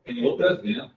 Tem outras vendas.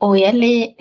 Oi, Ale.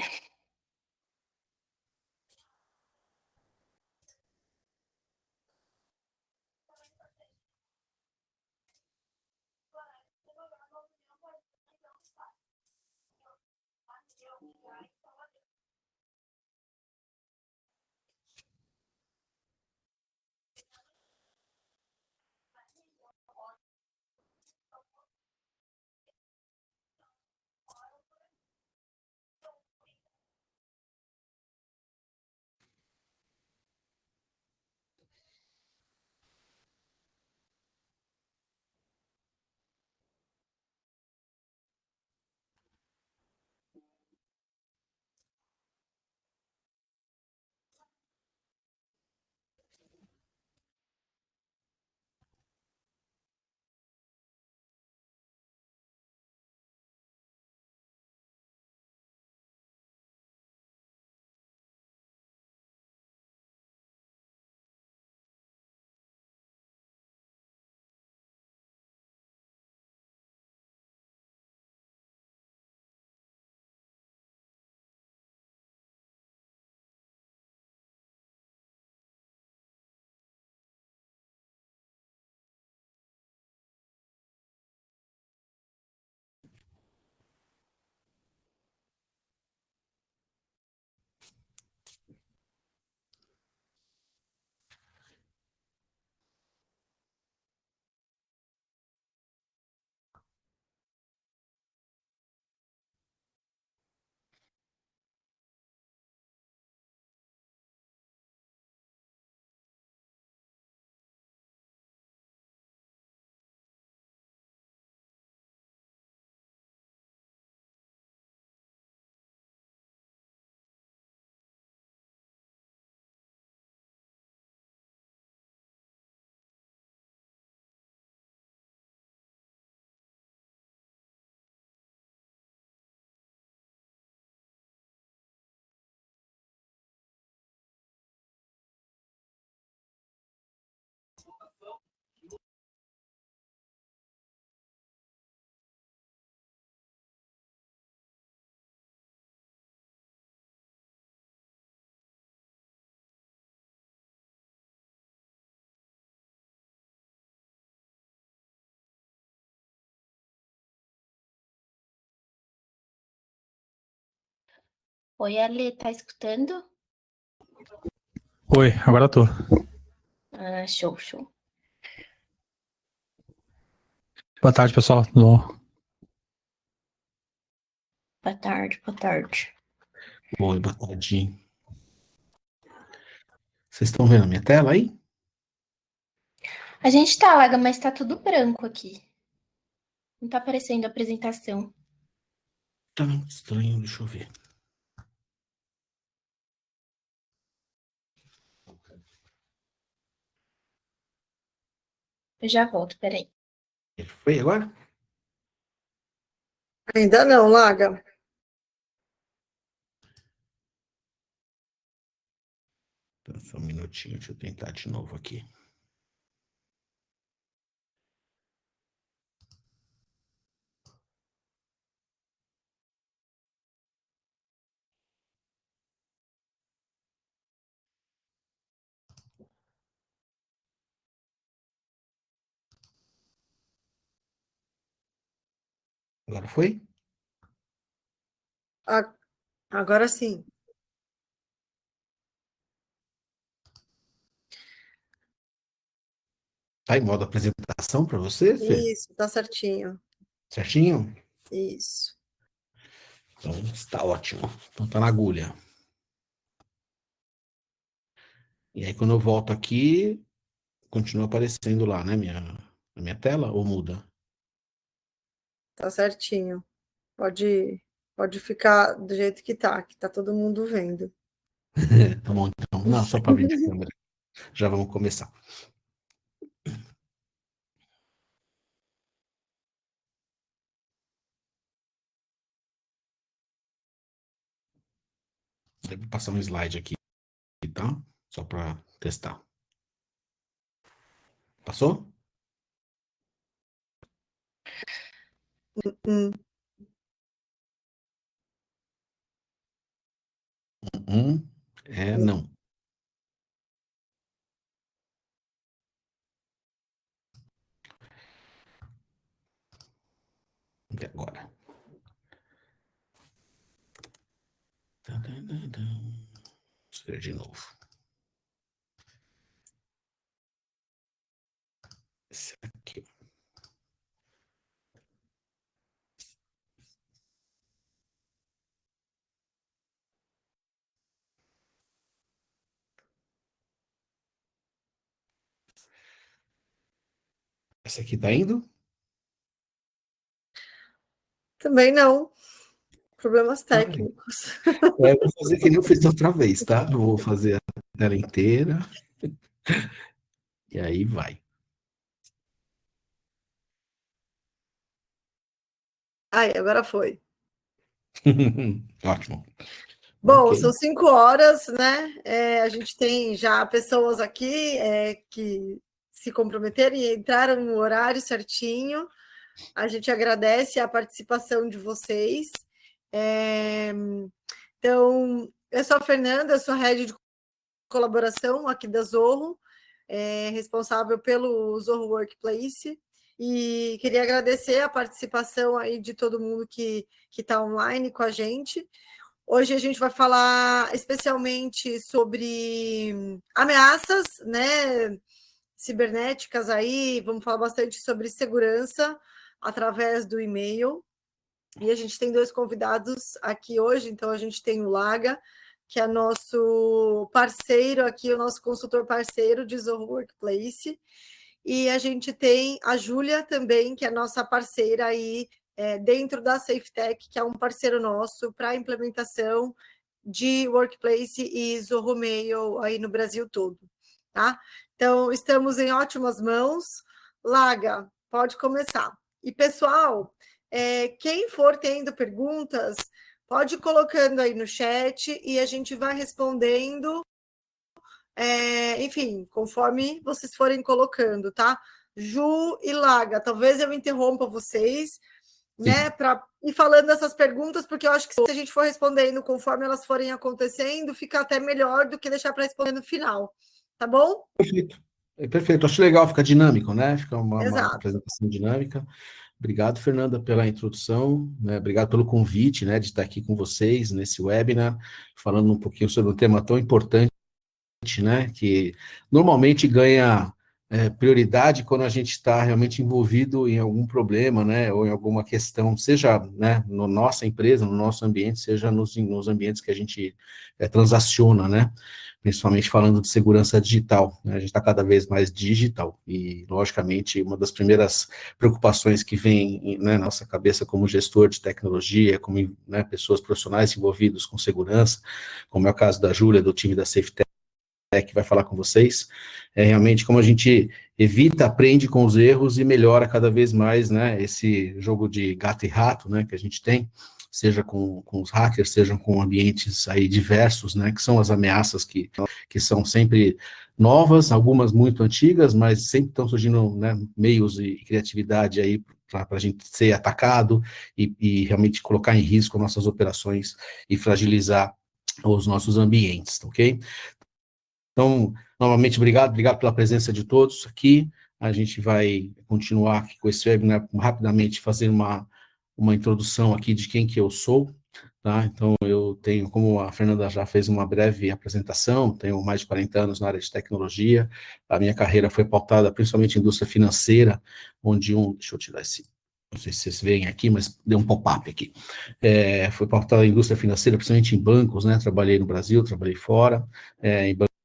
Oi, Ale, tá escutando? Oi, agora tô. Ah, show, show. Boa tarde, pessoal. Tudo bom? Boa tarde, boa tarde. Oi, boa tarde. Vocês estão vendo a minha tela aí? A gente tá, Laga, mas tá tudo branco aqui. Não tá aparecendo a apresentação. Tá estranho, deixa eu ver. Eu já volto, peraí. Foi agora? Ainda não, Laga. Então, só um minutinho, deixa eu tentar de novo aqui. Agora foi? Agora sim. Tá em modo apresentação para você, Fê? Isso, tá certinho. Certinho? Isso. Então, está ótimo. Então, tá na agulha. E aí, quando eu volto aqui, continua aparecendo lá, né, na minha tela, ou muda? Tá certinho. Pode ficar do jeito que tá todo mundo vendo. Tá bom, então. Não, só para ver de câmera. Já vamos começar. Eu vou passar um slide aqui, tá? Só para testar. Passou? Hum, É não. E agora? Vamos ver de novo. Esse aqui. Essa aqui tá indo? Também não. Problemas Ai, técnicos. eu vou fazer que nem eu fiz da outra vez, tá? Eu vou fazer a tela inteira. E aí vai. Aí, agora foi. Ótimo. Bom, Ok. são 5 horas, né? A gente tem já pessoas aqui que se comprometeram e entraram no horário certinho. A gente agradece a participação de vocês. Então, eu sou a Fernanda, eu sou head de colaboração aqui da Zorro, responsável pelo Zorro Workplace, e queria agradecer a participação aí de todo mundo que está online com a gente. Hoje a gente vai falar especialmente sobre ameaças, né, cibernéticas aí, vamos falar bastante sobre segurança através do e-mail. E a gente tem 2 convidados aqui hoje, então a gente tem o Laga, que é nosso parceiro aqui, o nosso consultor parceiro de Zorro Workplace, e a gente tem a Júlia também, que é nossa parceira aí dentro da SafeTech, que é um parceiro nosso para a implementação de Workplace e Zorro Mail aí no Brasil todo, tá? Então, estamos em ótimas mãos. Laga, pode começar. E, pessoal, quem for tendo perguntas, pode ir colocando aí no chat e a gente vai respondendo, enfim, conforme vocês forem colocando, tá? Ju e Laga, talvez eu interrompa vocês, né, para ir falando essas perguntas, porque eu acho que se a gente for respondendo conforme elas forem acontecendo, fica até melhor do que deixar para responder no final, tá bom? Perfeito. Perfeito. Acho legal, fica dinâmico, né? Fica uma Exato. apresentação dinâmica. Obrigado, Fernanda, pela introdução, né? Obrigado pelo convite, né, de estar aqui com vocês nesse webinar, falando um pouquinho sobre um tema tão importante, né, que normalmente ganha prioridade quando a gente está realmente envolvido em algum problema, né, ou em alguma questão, seja, né, na nossa empresa, no nosso ambiente, seja nos ambientes que a gente transaciona, né, principalmente falando de segurança digital, né, a gente está cada vez mais digital, e, logicamente, uma das primeiras preocupações que vem, né, na nossa cabeça como gestor de tecnologia, como, né, pessoas profissionais envolvidas com segurança, como é o caso da Júlia, do time da SafeTech, que vai falar com vocês, realmente como a gente evita, aprende com os erros e melhora cada vez mais, né, esse jogo de gato e rato, né, que a gente tem, seja com os hackers, seja com ambientes aí diversos, né, que são as ameaças que são sempre novas, algumas muito antigas, mas sempre estão surgindo, né, meios e criatividade aí para a gente ser atacado e realmente colocar em risco nossas operações e fragilizar os nossos ambientes, ok? Então, novamente, obrigado pela presença de todos aqui. A gente vai continuar aqui com esse webinar, rapidamente fazer uma introdução aqui de quem que eu sou, tá? Então, eu tenho, como a Fernanda já fez uma breve apresentação, tenho mais de 40 anos na área de tecnologia, a minha carreira foi pautada principalmente em indústria financeira, onde deixa eu tirar esse, não sei se vocês veem aqui, mas deu um pop-up aqui, foi pautada em indústria financeira, principalmente em bancos, né? Trabalhei no Brasil, trabalhei fora, em bancos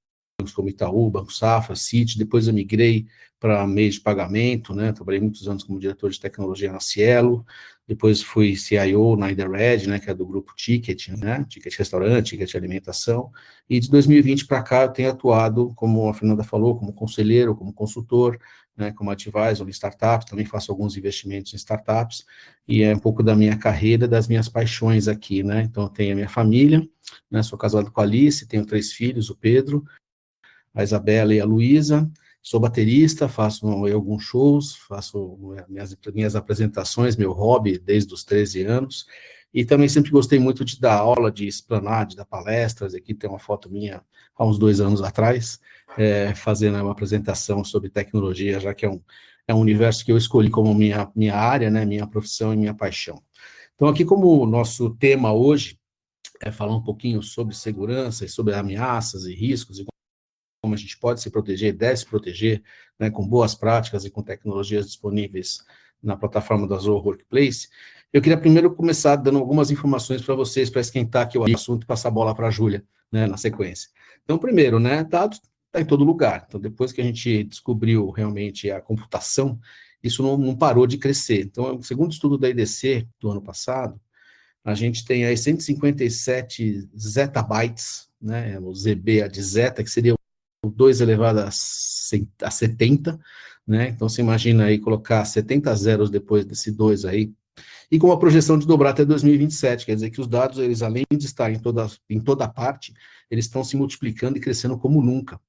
como Itaú, Banco Safra, Citi, depois eu migrei para meios de pagamento, né, trabalhei muitos anos como diretor de tecnologia na Cielo, depois fui CIO na InterRed, né, que é do grupo Ticket, né, Ticket Restaurante, Ticket Alimentação, e de 2020 para cá eu tenho atuado, como a Fernanda falou, como conselheiro, como consultor, né, como advisor em startups, também faço alguns investimentos em startups, e é um pouco da minha carreira, das minhas paixões aqui, né, então eu tenho a minha família, né, sou casado com a Alice, tenho 3 filhos, o Pedro, a Isabela e a Luísa, sou baterista, faço alguns shows, faço minhas apresentações, meu hobby desde os 13 anos, e também sempre gostei muito de dar aula, de explanar, de dar palestras. Aqui tem uma foto minha há uns 2 anos atrás, fazendo uma apresentação sobre tecnologia, já que é um universo que eu escolhi como minha área, né, minha profissão e minha paixão. Então, aqui como o nosso tema hoje é falar um pouquinho sobre segurança e sobre ameaças e riscos e como a gente pode se proteger, deve se proteger, né, com boas práticas e com tecnologias disponíveis na plataforma da Zoho Workplace, eu queria primeiro começar dando algumas informações para vocês, para esquentar aqui o assunto e passar a bola para a Júlia, né, na sequência. Então, primeiro, né, dados está em todo lugar. Então, depois que a gente descobriu realmente a computação, isso não parou de crescer. Então, segundo o estudo da IDC do ano passado, a gente tem aí 157 zettabytes, né, o ZB de zeta, que seria 2 elevado a 70, né? Então você imagina aí colocar 70 zeros depois desse 2 aí, e com a projeção de dobrar até 2027, quer dizer que os dados, eles além de estar em toda parte, eles estão se multiplicando e crescendo como nunca,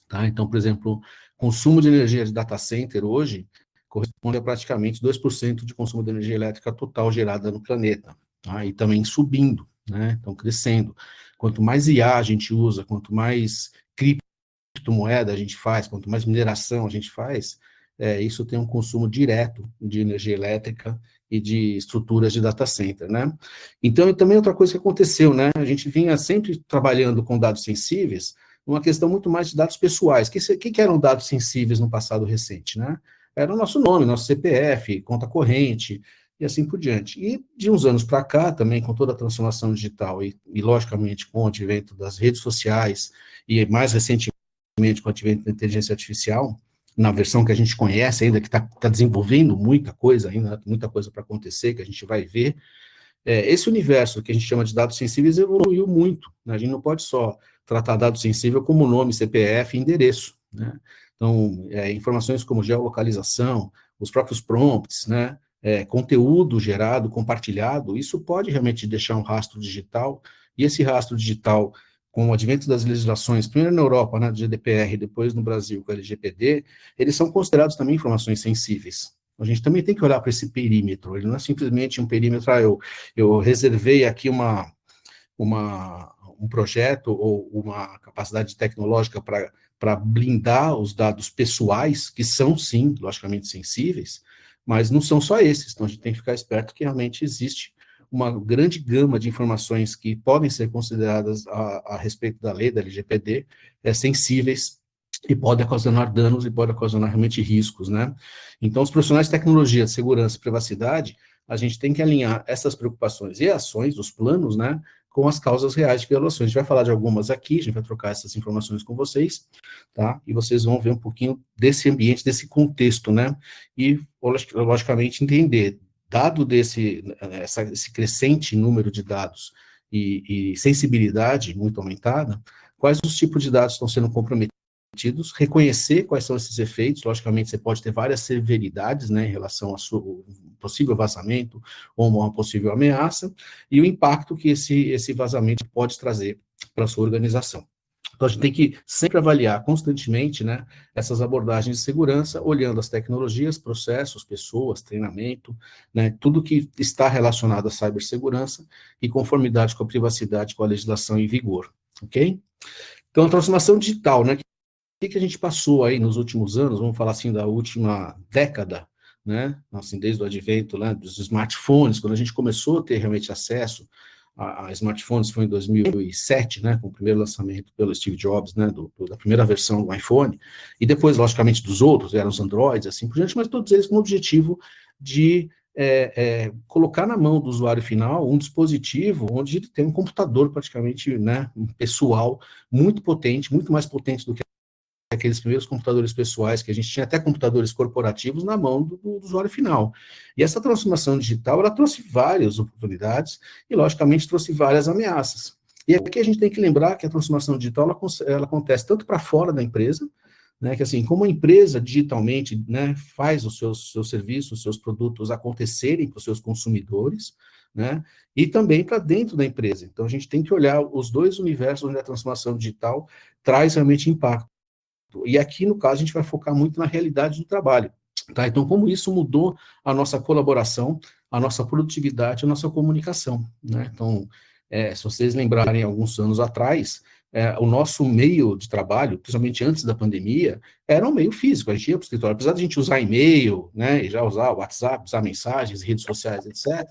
tá? Então, por exemplo, consumo de energia de data center hoje corresponde a praticamente 2% de consumo de energia elétrica total gerada no planeta, tá? E também subindo, né? Então crescendo. Quanto mais IA a gente usa, quanto mais criptomoeda a gente faz, quanto mais mineração a gente faz, isso tem um consumo direto de energia elétrica e de estruturas de data center, né? Então, e também outra coisa que aconteceu, né? A gente vinha sempre trabalhando com dados sensíveis, uma questão muito mais de dados pessoais. O que eram dados sensíveis no passado recente, né? Era o nosso nome, nosso CPF, conta corrente, e assim por diante. E de uns anos para cá, também com toda a transformação digital e, logicamente, com o advento das redes sociais e, mais recentemente, com o advento da inteligência artificial, na versão que a gente conhece ainda, que está desenvolvendo muita coisa ainda, muita coisa para acontecer, que a gente vai ver, esse universo que a gente chama de dados sensíveis evoluiu muito, né? A gente não pode só tratar dados sensíveis como nome, CPF e endereço, né? Então, informações como geolocalização, os próprios prompts, né? Conteúdo gerado, compartilhado, isso pode realmente deixar um rastro digital, e esse rastro digital, com o advento das legislações, primeiro na Europa, né, do GDPR, depois no Brasil com o LGPD, eles são considerados também informações sensíveis. A gente também tem que olhar para esse perímetro, ele não é simplesmente um perímetro, eu reservei aqui um projeto ou uma capacidade tecnológica para blindar os dados pessoais, que são, sim, logicamente sensíveis, mas não são só esses, então a gente tem que ficar esperto que realmente existe uma grande gama de informações que podem ser consideradas a respeito da lei, da LGPD, sensíveis e podem ocasionar danos e podem ocasionar realmente riscos, né? Então, os profissionais de tecnologia, de segurança e privacidade, a gente tem que alinhar essas preocupações e ações, os planos, né, com as causas reais de violações. A gente vai falar de algumas aqui, a gente vai trocar essas informações com vocês, tá? E vocês vão ver um pouquinho desse ambiente, desse contexto, né? E, logicamente, entender, dado esse crescente número de dados e sensibilidade muito aumentada, quais os tipos de dados estão sendo comprometidos, reconhecer quais são esses efeitos. Logicamente, você pode ter várias severidades, né, em relação ao possível vazamento ou uma possível ameaça, e o impacto que esse vazamento pode trazer para a sua organização. Então, a gente tem que sempre avaliar constantemente, né, essas abordagens de segurança, olhando as tecnologias, processos, pessoas, treinamento, né, tudo que está relacionado à cibersegurança e conformidade com a privacidade, com a legislação em vigor, ok? Então, a transformação digital, né, o que a gente passou aí nos últimos anos, vamos falar assim, da última década, né, assim, desde o advento, né, dos smartphones, quando a gente começou a ter realmente acesso a smartphones, foi em 2007, né, com o primeiro lançamento pelo Steve Jobs, né, da primeira versão do iPhone, e depois, logicamente, dos outros, eram os Androids, assim por diante, mas todos eles com o objetivo de colocar na mão do usuário final um dispositivo onde ele tem um computador praticamente, né, pessoal, muito potente, muito mais potente do que aqueles primeiros computadores pessoais, que a gente tinha até computadores corporativos na mão do usuário final. E essa transformação digital, ela trouxe várias oportunidades e, logicamente, trouxe várias ameaças. E aqui a gente tem que lembrar que a transformação digital, ela acontece tanto para fora da empresa, né, que assim, como a empresa digitalmente, né, faz os seus serviços, os seus produtos acontecerem para os seus consumidores, né, e também para dentro da empresa. Então, a gente tem que olhar os dois universos onde a transformação digital traz realmente impacto. E aqui, no caso, a gente vai focar muito na realidade do trabalho. Tá? Então, como isso mudou a nossa colaboração, a nossa produtividade, a nossa comunicação, né? Então, se vocês lembrarem, alguns anos atrás, o nosso meio de trabalho, principalmente antes da pandemia, era um meio físico, a gente ia para o escritório, apesar de a gente usar e-mail, né, e já usar o WhatsApp, usar mensagens, redes sociais, etc.,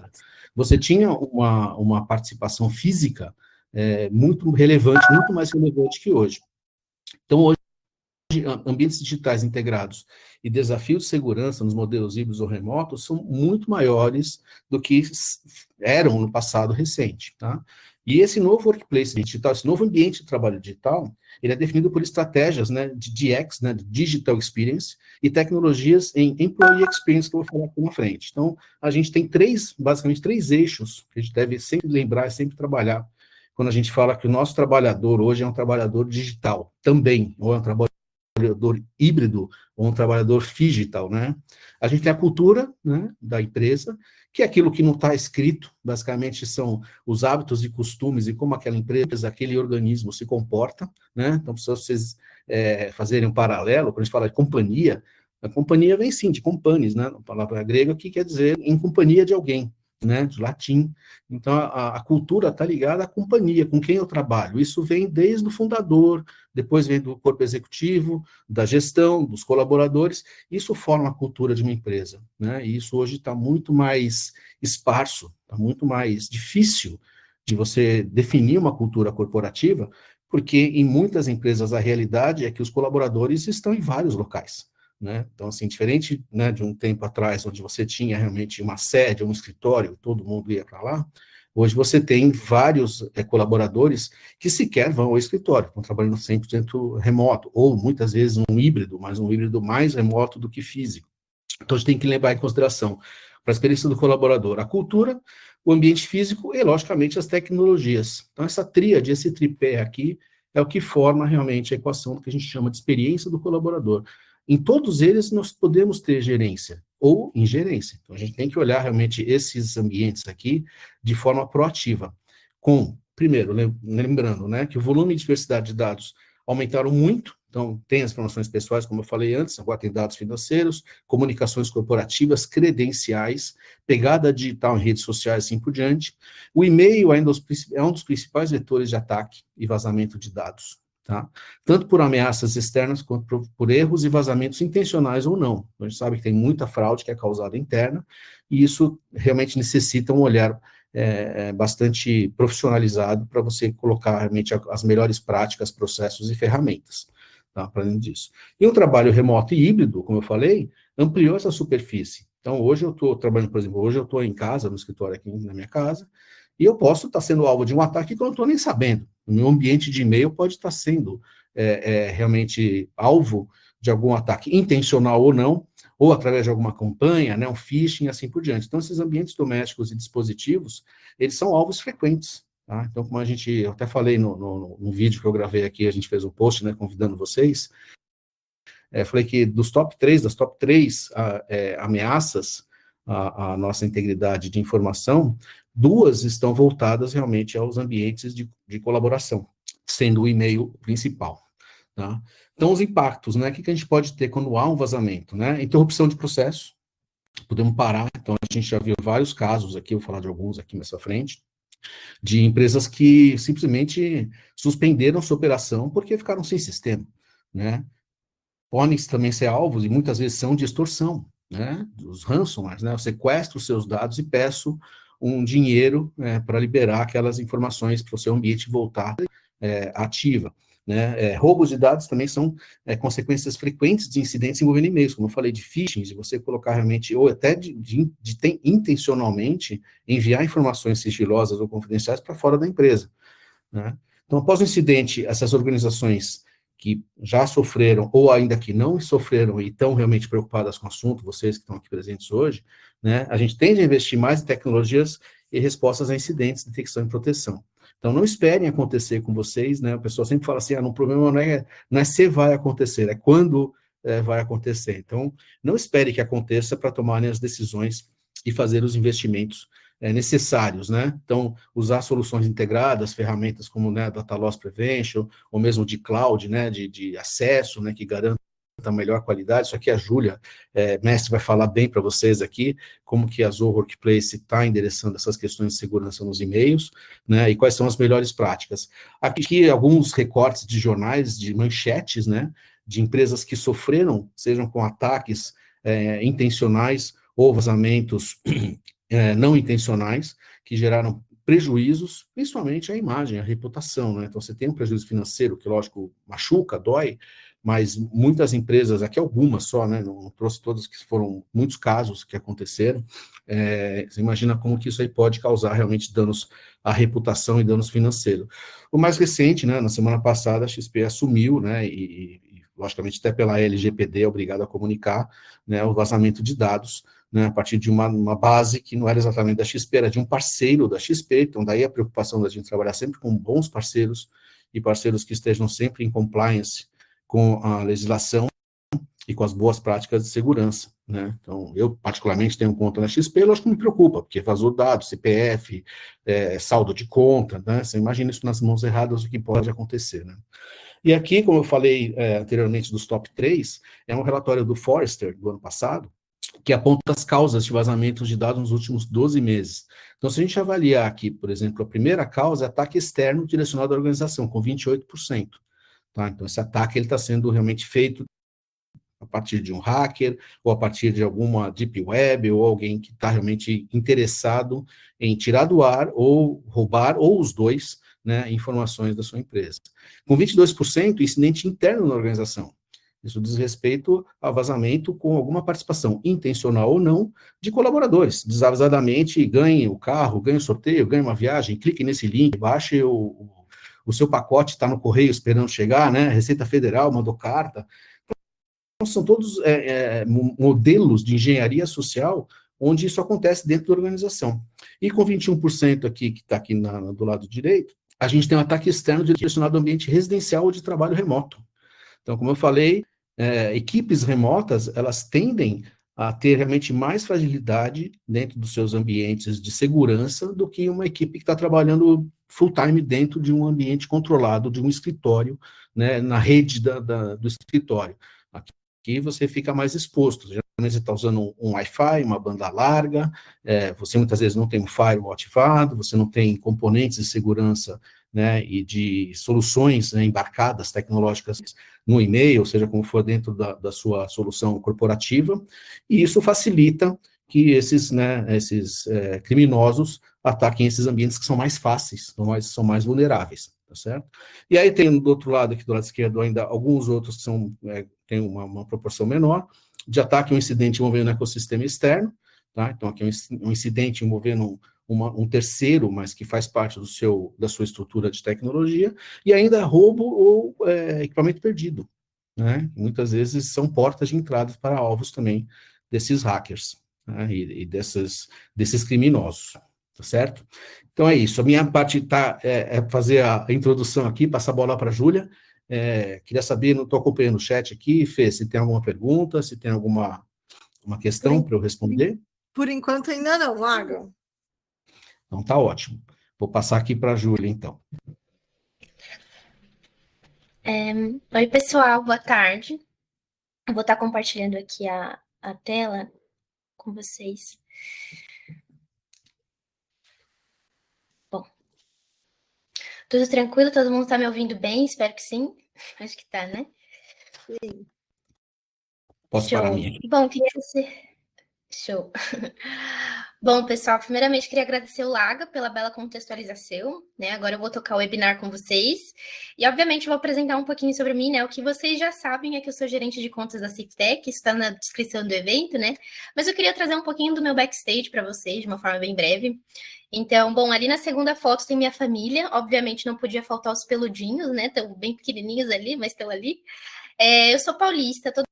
você tinha uma participação física muito relevante, muito mais relevante que hoje. Então, hoje, ambientes digitais integrados e desafios de segurança nos modelos híbridos ou remotos são muito maiores do que eram no passado recente, tá? E esse novo workplace digital, esse novo ambiente de trabalho digital, ele é definido por estratégias, né, de DX, né, de Digital Experience, e tecnologias em Employee Experience, que eu vou falar aqui na frente. Então, a gente tem basicamente três eixos que a gente deve sempre lembrar e sempre trabalhar quando a gente fala que o nosso trabalhador hoje é um trabalhador digital também, ou é um trabalhador híbrido ou um trabalhador digital, né? A gente tem a cultura, né, da empresa, que é aquilo que não está escrito, basicamente são os hábitos e costumes e como aquela empresa, aquele organismo se comporta, né? Então, se vocês fazerem um paralelo, quando a gente fala de companhia, a companhia vem sim de companies, né? A palavra grega que quer dizer em companhia de alguém, né, de latim. Então, a cultura está ligada à companhia, com quem eu trabalho. Isso vem desde o fundador, depois vem do corpo executivo, da gestão, dos colaboradores. Isso forma a cultura de uma empresa, né? E isso hoje está muito mais esparso, está muito mais difícil de você definir uma cultura corporativa, porque em muitas empresas a realidade é que os colaboradores estão em vários locais, né? Então, assim, diferente, né, de um tempo atrás, onde você tinha realmente uma sede, um escritório, todo mundo ia para lá, hoje você tem vários colaboradores que sequer vão ao escritório, estão trabalhando 100% remoto, ou muitas vezes um híbrido, mas um híbrido mais remoto do que físico. Então, a gente tem que levar em consideração, para a experiência do colaborador, a cultura, o ambiente físico e, logicamente, as tecnologias. Então, essa tríade, esse tripé aqui, é o que forma realmente a equação do que a gente chama de experiência do colaborador. Em todos eles, nós podemos ter gerência ou ingerência. Então, a gente tem que olhar realmente esses ambientes aqui de forma proativa. Primeiro, lembrando, né, que o volume e diversidade de dados aumentaram muito. Então, tem as informações pessoais, como eu falei antes, agora tem dados financeiros, comunicações corporativas, credenciais, pegada digital em redes sociais e assim por diante. O e-mail ainda é um dos principais vetores de ataque e vazamento de dados. Tá? Tanto por ameaças externas quanto por erros e vazamentos intencionais ou não. A gente sabe que tem muita fraude que é causada interna, e isso realmente necessita um olhar bastante profissionalizado para você colocar realmente as melhores práticas, processos e ferramentas, tá? Para além disso. E o trabalho remoto e híbrido, como eu falei, ampliou essa superfície. Então, hoje eu estou trabalhando, por exemplo, hoje eu estou em casa, no escritório aqui na minha casa, e eu posso estar sendo alvo de um ataque que eu não estou nem sabendo. O meu ambiente de e-mail pode estar sendo realmente alvo de algum ataque intencional ou não, ou através de alguma campanha, né, um phishing, assim por diante. Então, esses ambientes domésticos e dispositivos, eles são alvos frequentes. Tá? Então, como eu até falei no vídeo que eu gravei aqui, a gente fez um post, né, convidando vocês, falei que das top 3 ameaças à nossa integridade de informação, 2 estão voltadas realmente aos ambientes de colaboração, sendo o e-mail principal. Tá? Então, os impactos, né? O que a gente pode ter quando há um vazamento? Né? Interrupção de processo, podemos parar. Então, a gente já viu vários casos aqui, eu vou falar de alguns aqui mais à frente, de empresas que simplesmente suspenderam sua operação porque ficaram sem sistema, né? Podem também ser alvos, e muitas vezes são de extorsão, né? Dos ransomwares, né? Eu sequestro os seus dados e peço um dinheiro para liberar aquelas informações para o seu ambiente voltar ativa. Né? Roubos de dados também são consequências frequentes de incidentes envolvendo e-mails, como eu falei, de phishing, de você colocar realmente, ou até de intencionalmente enviar informações sigilosas ou confidenciais para fora da empresa. Né? Então, após o incidente, essas organizações que já sofreram, ou ainda que não sofreram e estão realmente preocupadas com o assunto, vocês que estão aqui presentes hoje, né, a gente tende a investir mais em tecnologias e respostas a incidentes, detecção e proteção. Então, não esperem acontecer com vocês, né, a pessoa sempre fala assim, o problema não é se vai acontecer, é quando vai acontecer. Então, não espere que aconteça para tomarem as decisões e fazer os investimentos necessários, né? Então, usar soluções integradas, ferramentas como, né, Data Loss Prevention, ou mesmo de cloud, né, de acesso, né, que garanta a melhor qualidade. Isso aqui a Júlia, mestre, vai falar bem para vocês aqui, como que a Zoho Workplace está endereçando essas questões de segurança nos e-mails, né, e quais são as melhores práticas. Aqui alguns recortes de jornais, de manchetes, né, de empresas que sofreram, sejam com ataques intencionais ou vazamentos não intencionais, que geraram prejuízos, principalmente a imagem, a reputação, né? Então, você tem um prejuízo financeiro que, lógico, machuca, dói, mas muitas empresas, aqui algumas só, né? Não trouxe todas, que foram muitos casos que aconteceram. Você imagina como que isso aí pode causar realmente danos à reputação e danos financeiros. O mais recente, né? Na semana passada, a XP assumiu, né? Logicamente, até pela LGPD, é obrigado a comunicar, né? O vazamento de dados, né, a partir de uma base que não era exatamente da XP, era de um parceiro da XP, então daí a preocupação da gente trabalhar sempre com bons parceiros, e parceiros que estejam sempre em compliance com a legislação e com as boas práticas de segurança, né? Então, eu particularmente tenho conta na XP, lógico que me preocupa, porque vazou dados, CPF, saldo de conta, né? Você imagina isso nas mãos erradas, o que pode acontecer, né? E aqui, como eu falei anteriormente dos top 3, é um relatório do Forrester, do ano passado, que aponta as causas de vazamentos de dados nos últimos 12 meses. Então, se a gente avaliar aqui, por exemplo, a primeira causa é ataque externo direcionado à organização, com 28%. Tá? Então, esse ataque está sendo realmente feito a partir de um hacker, ou a partir de alguma deep web, ou alguém que está realmente interessado em tirar do ar, ou roubar, ou os dois, né, informações da sua empresa. Com 22%, incidente interno na organização. Isso diz respeito a vazamento com alguma participação, intencional ou não, de colaboradores. Desavisadamente, ganhe o carro, ganhe o sorteio, ganhe uma viagem, clique nesse link, baixe o seu pacote, está no correio esperando chegar, né? Receita Federal mandou carta. Então, são todos modelos de engenharia social onde isso acontece dentro da organização. E com 21% aqui, que está aqui do lado direito, a gente tem um ataque externo direcionado ao ambiente residencial ou de trabalho remoto. Então, como eu falei, equipes remotas, elas tendem a ter realmente mais fragilidade dentro dos seus ambientes de segurança do que uma equipe que está trabalhando full-time dentro de um ambiente controlado, de um escritório, né, na rede do escritório. Aqui você fica mais exposto. Geralmente você está usando um Wi-Fi, uma banda larga, você muitas vezes não tem um firewall ativado, você não tem componentes de segurança, né, e de soluções, né, embarcadas, tecnológicas no e-mail, seja como for dentro da sua solução corporativa, e isso facilita que esses criminosos ataquem esses ambientes que são mais fáceis, são mais vulneráveis, tá certo? E aí tem do outro lado, aqui do lado esquerdo, ainda alguns outros que têm uma proporção menor, de ataque a um incidente envolvendo um ecossistema externo, tá? Então aqui é um incidente envolvendo um terceiro, mas que faz parte da sua estrutura de tecnologia, e ainda roubo ou equipamento perdido, né? Muitas vezes são portas de entrada para alvos também desses hackers, né? E desses criminosos, tá certo? Então é isso, a minha parte é fazer a introdução aqui, passar a bola para a Júlia. Queria saber, não estou acompanhando o chat aqui, Fê, se tem alguma pergunta, se tem alguma questão para eu responder. Por enquanto ainda não, Lago. Então tá ótimo. Vou passar aqui para a Júlia, então. Oi, pessoal, boa tarde. Eu vou estar compartilhando aqui a tela com vocês. Bom, tudo tranquilo? Todo mundo está me ouvindo bem? Espero que sim. Acho que tá, né? Sim. Posso parar a minha? Bom, queria dizer... Show. Bom, pessoal, primeiramente queria agradecer o Laga pela bela contextualização, né? Agora eu vou tocar o webinar com vocês e, obviamente, vou apresentar um pouquinho sobre mim, né? O que vocês já sabem é que eu sou gerente de contas da Ciftec, isso está na descrição do evento, né? Mas eu queria trazer um pouquinho do meu backstage para vocês, de uma forma bem breve. Então, bom, ali na segunda foto tem minha família, obviamente não podia faltar os peludinhos, né? Estão bem pequenininhos ali, mas estão ali. Eu sou paulista, toda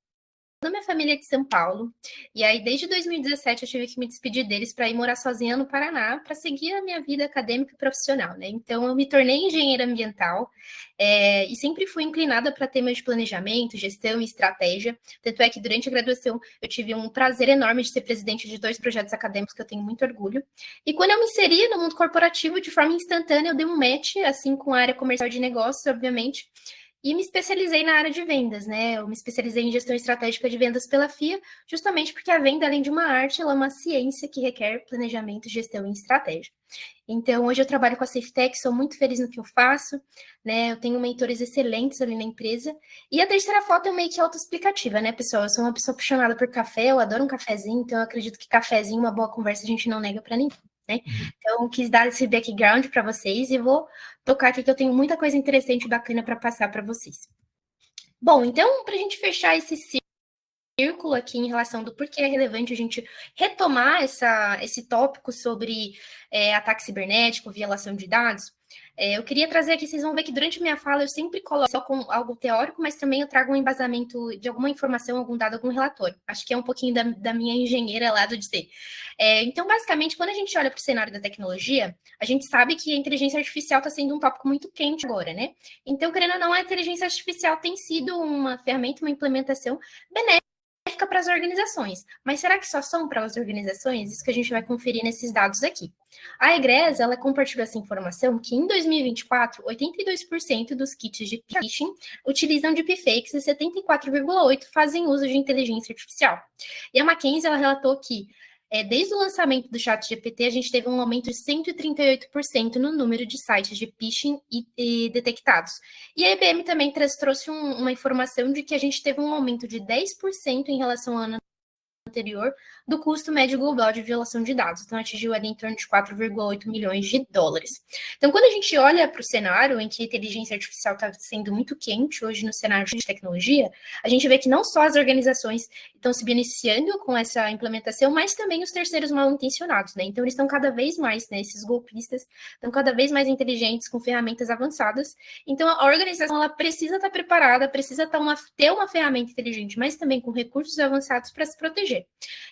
a minha família é de São Paulo, e aí desde 2017 eu tive que me despedir deles para ir morar sozinha no Paraná, para seguir a minha vida acadêmica e profissional, né? Então eu me tornei engenheira ambiental e sempre fui inclinada para temas de planejamento, gestão e estratégia, tanto é que durante a graduação eu tive um prazer enorme de ser presidente de 2 projetos acadêmicos que eu tenho muito orgulho, e quando eu me inseri no mundo corporativo de forma instantânea, eu dei um match, assim, com a área comercial de negócios, obviamente, e me especializei na área de vendas, né? Eu me especializei em gestão estratégica de vendas pela FIA, justamente porque a venda, além de uma arte, ela é uma ciência que requer planejamento, gestão e estratégia. Então, hoje eu trabalho com a SafeTech, sou muito feliz no que eu faço, né? Eu tenho mentores excelentes ali na empresa. E a terceira foto é meio que autoexplicativa, né, pessoal? Eu sou uma pessoa apaixonada por café, eu adoro um cafezinho, então eu acredito que cafezinho, uma boa conversa, a gente não nega para ninguém, né? Então, quis dar esse background para vocês e vou tocar aqui que eu tenho muita coisa interessante e bacana para passar para vocês. Bom, então, para a gente fechar esse círculo aqui em relação do porquê é relevante a gente retomar esse tópico sobre ataque cibernético, violação de dados, eu queria trazer aqui, vocês vão ver que durante minha fala eu sempre coloco só com algo teórico, mas também eu trago um embasamento de alguma informação, algum dado, algum relatório. Acho que é um pouquinho da minha engenheira lá do dizer. Então, basicamente, quando a gente olha para o cenário da tecnologia, a gente sabe que a inteligência artificial está sendo um tópico muito quente agora, né? Então, querendo ou não, a inteligência artificial tem sido uma ferramenta, uma implementação benéfica para as organizações. Mas será que só são para as organizações? Isso que a gente vai conferir nesses dados aqui. A Egress, ela compartilhou essa informação que em 2024, 82% dos kits de phishing utilizam deepfakes e 74,8% fazem uso de inteligência artificial. E a McKinsey, ela relatou que desde o lançamento do ChatGPT, a gente teve um aumento de 138% no número de sites de phishing e detectados. E a IBM também trouxe uma informação de que a gente teve um aumento de 10% em relação ao ano anterior do custo médio global de violação de dados. Então, atingiu ali em torno de 4,8 milhões de dólares. Então, quando a gente olha para o cenário em que a inteligência artificial está sendo muito quente hoje no cenário de tecnologia, a gente vê que não só as organizações estão se beneficiando com essa implementação, mas também os terceiros mal intencionados, né? Então, eles estão cada vez mais, né? Esses golpistas estão cada vez mais inteligentes, com ferramentas avançadas. Então, a organização, ela precisa estar preparada, precisa ter uma ferramenta inteligente, mas também com recursos avançados para se proteger.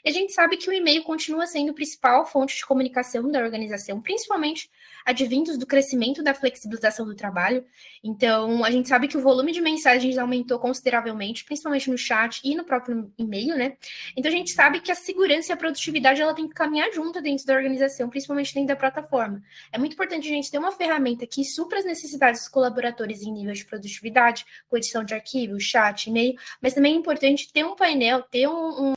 E a gente sabe que o e-mail continua sendo a principal fonte de comunicação da organização, principalmente advindos do crescimento da flexibilização do trabalho. Então, a gente sabe que o volume de mensagens aumentou consideravelmente, principalmente no chat e no próprio e-mail, né? Então, a gente sabe que a segurança e a produtividade, ela tem que caminhar junto dentro da organização, principalmente dentro da plataforma. É muito importante a gente ter uma ferramenta que supra as necessidades dos colaboradores em nível de produtividade, com edição de arquivo, chat, e-mail, mas também é importante ter um painel, ter um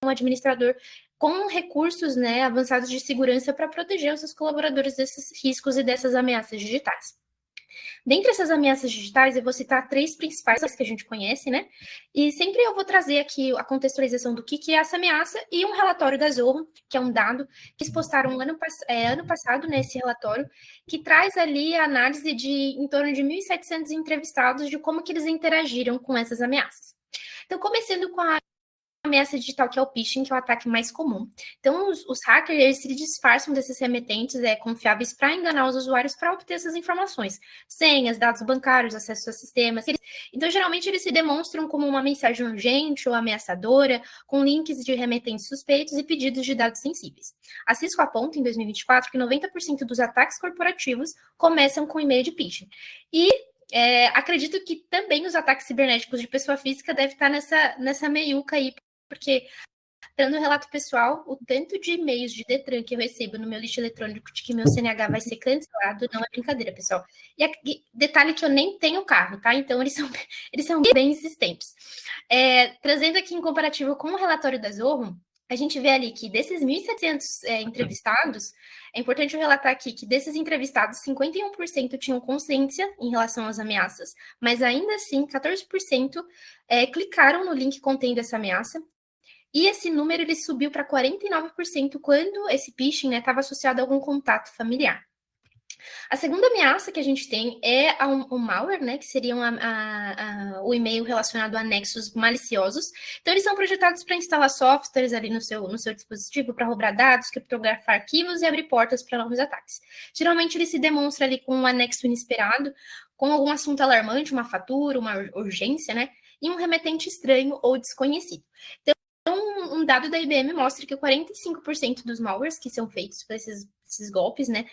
administrador com recursos, né, avançados de segurança para proteger os seus colaboradores desses riscos e dessas ameaças digitais. Dentre essas ameaças digitais, eu vou citar 3 principais que a gente conhece, né? E sempre eu vou trazer aqui a contextualização do que é essa ameaça e um relatório da Zorro, que é um dado que eles postaram ano passado, né, esse relatório, que traz ali a análise de em torno de 1.700 entrevistados de como que eles interagiram com essas ameaças. Então, começando com a ameaça digital, que é o phishing, que é o ataque mais comum. Então, os hackers, eles se disfarçam desses remetentes confiáveis para enganar os usuários para obter essas informações. Senhas, dados bancários, acesso a sistemas. Então, geralmente, eles se demonstram como uma mensagem urgente ou ameaçadora, com links de remetentes suspeitos e pedidos de dados sensíveis. A Cisco aponta, em 2024, que 90% dos ataques corporativos começam com e-mail de phishing. E acredito que também os ataques cibernéticos de pessoa física devem estar nessa meiuca aí, porque, dando um relato pessoal, o tanto de e-mails de Detran que eu recebo no meu lixo eletrônico de que meu CNH vai ser cancelado, não é brincadeira, pessoal. E detalhe que eu nem tenho carro, tá? Então, eles são bem insistentes. Trazendo aqui em comparativo com o relatório da Zorro, a gente vê ali que desses 1.700 entrevistados, é importante eu relatar aqui que desses entrevistados, 51% tinham consciência em relação às ameaças, mas ainda assim, 14% clicaram no link contendo essa ameaça. E esse número ele subiu para 49% quando esse phishing estava associado a algum contato familiar. A segunda ameaça que a gente tem é o malware, né, que seria o e-mail relacionado a anexos maliciosos. Então, eles são projetados para instalar softwares ali no seu dispositivo para roubar dados, criptografar arquivos e abrir portas para novos ataques. Geralmente, ele se demonstra ali com um anexo inesperado, com algum assunto alarmante, uma fatura, uma urgência, né, e um remetente estranho ou desconhecido. Então, um dado da IBM mostra que 45% dos malwares que são feitos por esses golpes, né,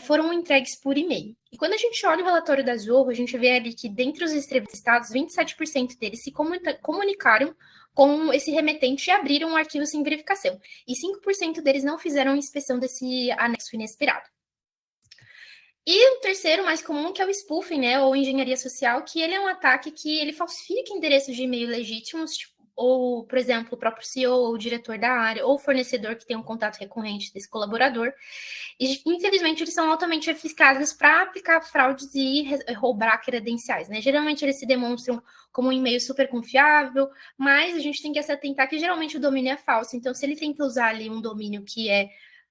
foram entregues por e-mail. E quando a gente olha o relatório da Zorro, a gente vê ali que dentre os entrevistados, 27% deles se comunicaram com esse remetente e abriram um arquivo sem verificação. E 5% deles não fizeram inspeção desse anexo inesperado. E o terceiro, mais comum, que é o spoofing, né, ou engenharia social, que ele é um ataque que ele falsifica endereços de e-mail legítimos, tipo, ou, por exemplo, o próprio CEO, ou o diretor da área, ou o fornecedor que tem um contato recorrente desse colaborador. E, infelizmente, eles são altamente eficazes para aplicar fraudes e roubar credenciais, né? Geralmente, eles se demonstram como um e-mail super confiável, mas a gente tem que se atentar que, geralmente, o domínio é falso. Então, se ele tenta usar ali um domínio que é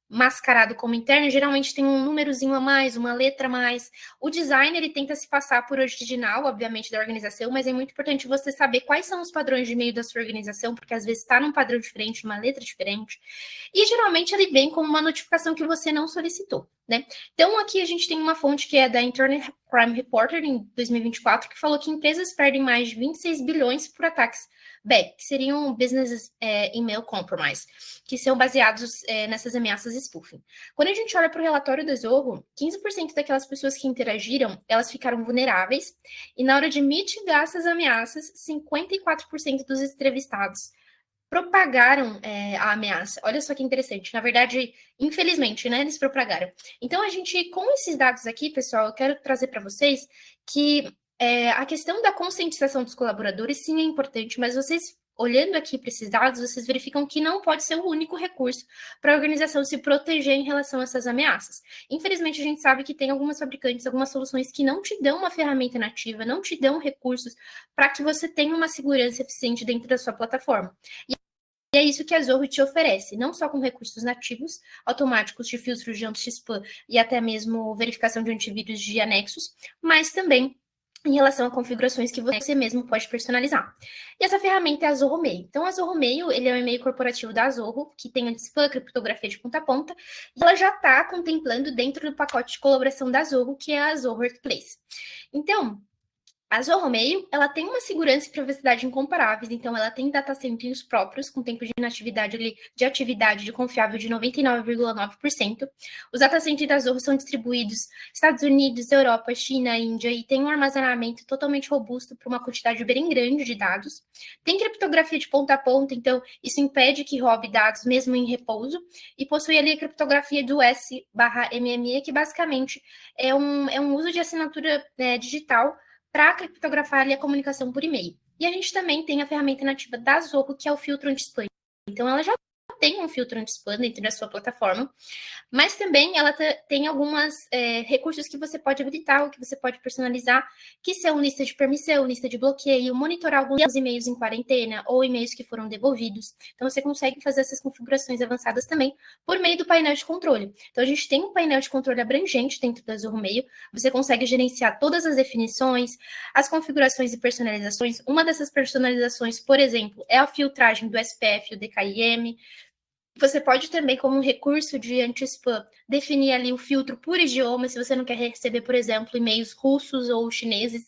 mascarado como interno, geralmente tem um númerozinho a mais, uma letra a mais. O design, ele tenta se passar por original, obviamente, da organização, mas é muito importante você saber quais são os padrões de e-mail da sua organização, porque às vezes está num padrão diferente, uma letra diferente. E geralmente ele vem como uma notificação que você não solicitou, né? Então aqui a gente tem uma fonte que é da Internet Crime Reporter, em 2024, que falou que empresas perdem mais de 26 bilhões por ataques BEC, que seriam Business Email Compromise, que são baseados nessas ameaças spoofing. Quando a gente olha para o relatório do Zorro, 15% daquelas pessoas que interagiram, elas ficaram vulneráveis, e na hora de mitigar essas ameaças, 54% dos entrevistados propagaram a ameaça. Olha só que interessante. Na verdade, infelizmente, né, eles propagaram. Então, a gente, com esses dados aqui, pessoal, eu quero trazer para vocês que a questão da conscientização dos colaboradores, sim, é importante, mas vocês, olhando aqui para esses dados, vocês verificam que não pode ser o único recurso para a organização se proteger em relação a essas ameaças. Infelizmente, a gente sabe que tem algumas fabricantes, algumas soluções que não te dão uma ferramenta nativa, não te dão recursos para que você tenha uma segurança eficiente dentro da sua plataforma. E é isso que a Zorro te oferece, não só com recursos nativos, automáticos de filtros de anti-spam e até mesmo verificação de antivírus de anexos, mas também em relação a configurações que você mesmo pode personalizar. E essa ferramenta é a Zorro Mail. Então, a Zorro Mail, ele é um e-mail corporativo da Zorro, que tem anti-spam, criptografia de ponta a ponta, e ela já está contemplando dentro do pacote de colaboração da Zorro, que é a Zorro Workplace. Então, a Zorro Mail, ela tem uma segurança e privacidade incomparáveis, então ela tem data centers próprios, com tempo de inatividade de atividade de confiável de 99,9%. Os data centers da Zorro são distribuídos nos Estados Unidos, Europa, China, Índia, e tem um armazenamento totalmente robusto para uma quantidade bem grande de dados. Tem criptografia de ponta a ponta, então isso impede que roube dados mesmo em repouso, e possui ali a criptografia do S/MME, que basicamente é um uso de assinatura digital para criptografar ali a comunicação por e-mail. E a gente também tem a ferramenta nativa da Zorro, que é o filtro anti-spam. Então, ela já tem um filtro anti-spam dentro da sua plataforma, mas também ela tem alguns recursos que você pode habilitar, ou que você pode personalizar, que são lista de permissão, lista de bloqueio, monitorar alguns e-mails em quarentena, ou e-mails que foram devolvidos. Então, você consegue fazer essas configurações avançadas também por meio do painel de controle. Então, a gente tem um painel de controle abrangente dentro da Zorro Mail, você consegue gerenciar todas as definições, as configurações e personalizações. Uma dessas personalizações, por exemplo, é a filtragem do SPF e o DKIM. Você pode também, como um recurso de anti-spam, definir ali o filtro por idioma, se você não quer receber, por exemplo, e-mails russos ou chineses.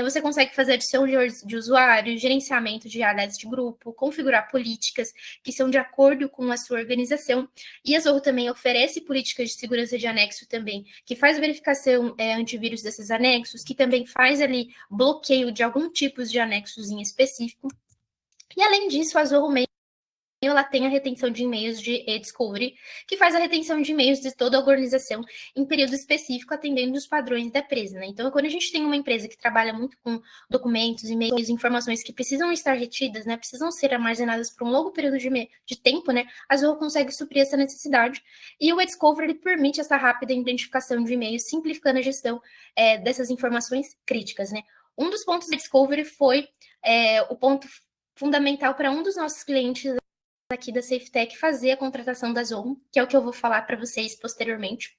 Você consegue fazer adição de usuário, gerenciamento de áreas de grupo, configurar políticas que são de acordo com a sua organização. E a Zorro também oferece políticas de segurança de anexo também, que faz verificação antivírus desses anexos, que também faz ali bloqueio de algum tipo de anexos em específico. E além disso, a Zorro Mail, ela tem a retenção de e-mails de e-discovery, que faz a retenção de e-mails de toda a organização em período específico, atendendo os padrões da empresa, né? Então, quando a gente tem uma empresa que trabalha muito com documentos, e-mails, informações que precisam estar retidas, né, precisam ser armazenadas por um longo período de tempo, né, a Zorro consegue suprir essa necessidade. E o e-discovery permite essa rápida identificação de e-mails, simplificando a gestão dessas informações críticas, né? Um dos pontos da e-discovery foi o ponto fundamental para um dos nossos clientes aqui da SafeTech fazer a contratação da Zorro, que é o que eu vou falar para vocês posteriormente.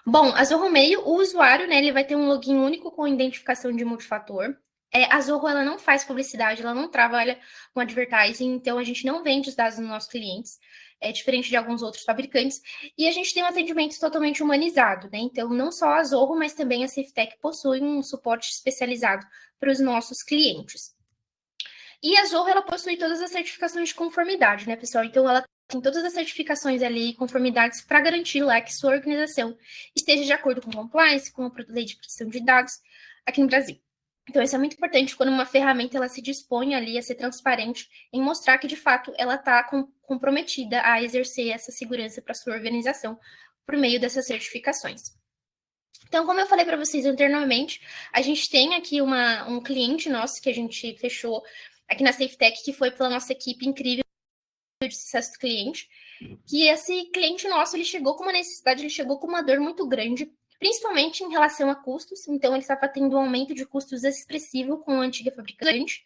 Bom, a Zorro Mail, o usuário, né, ele vai ter um login único com identificação de multifator. A Zorro, ela não faz publicidade, ela não trabalha com advertising, então a gente não vende os dados dos nossos clientes, diferente de alguns outros fabricantes, e a gente tem um atendimento totalmente humanizado, né? Então, não só a Zorro, mas também a SafeTech possui um suporte especializado para os nossos clientes. E a Zorro, ela possui todas as certificações de conformidade, né, pessoal? Então, ela tem todas as certificações ali, conformidades, para garantir lá que sua organização esteja de acordo com compliance, com a lei de proteção de dados aqui no Brasil. Então, isso é muito importante quando uma ferramenta ela se dispõe ali a ser transparente em mostrar que, de fato, ela está comprometida a exercer essa segurança para sua organização por meio dessas certificações. Então, como eu falei para vocês anteriormente, a gente tem aqui um cliente nosso que a gente fechou aqui na SafeTech, que foi pela nossa equipe incrível de sucesso do cliente, que esse cliente nosso, ele chegou com uma necessidade, ele chegou com uma dor muito grande, principalmente em relação a custos. Então, ele estava tendo um aumento de custos expressivo com a antiga fabricante,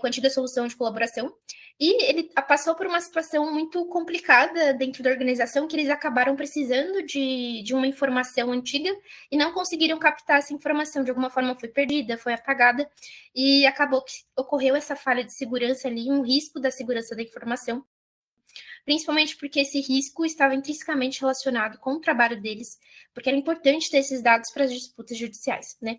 com a antiga solução de colaboração. E ele passou por uma situação muito complicada dentro da organização, que eles acabaram precisando de uma informação antiga e não conseguiram captar essa informação. De alguma forma foi perdida, foi apagada, e acabou que ocorreu essa falha de segurança ali, um risco da segurança da informação, principalmente porque esse risco estava intrinsecamente relacionado com o trabalho deles, porque era importante ter esses dados para as disputas judiciais, né?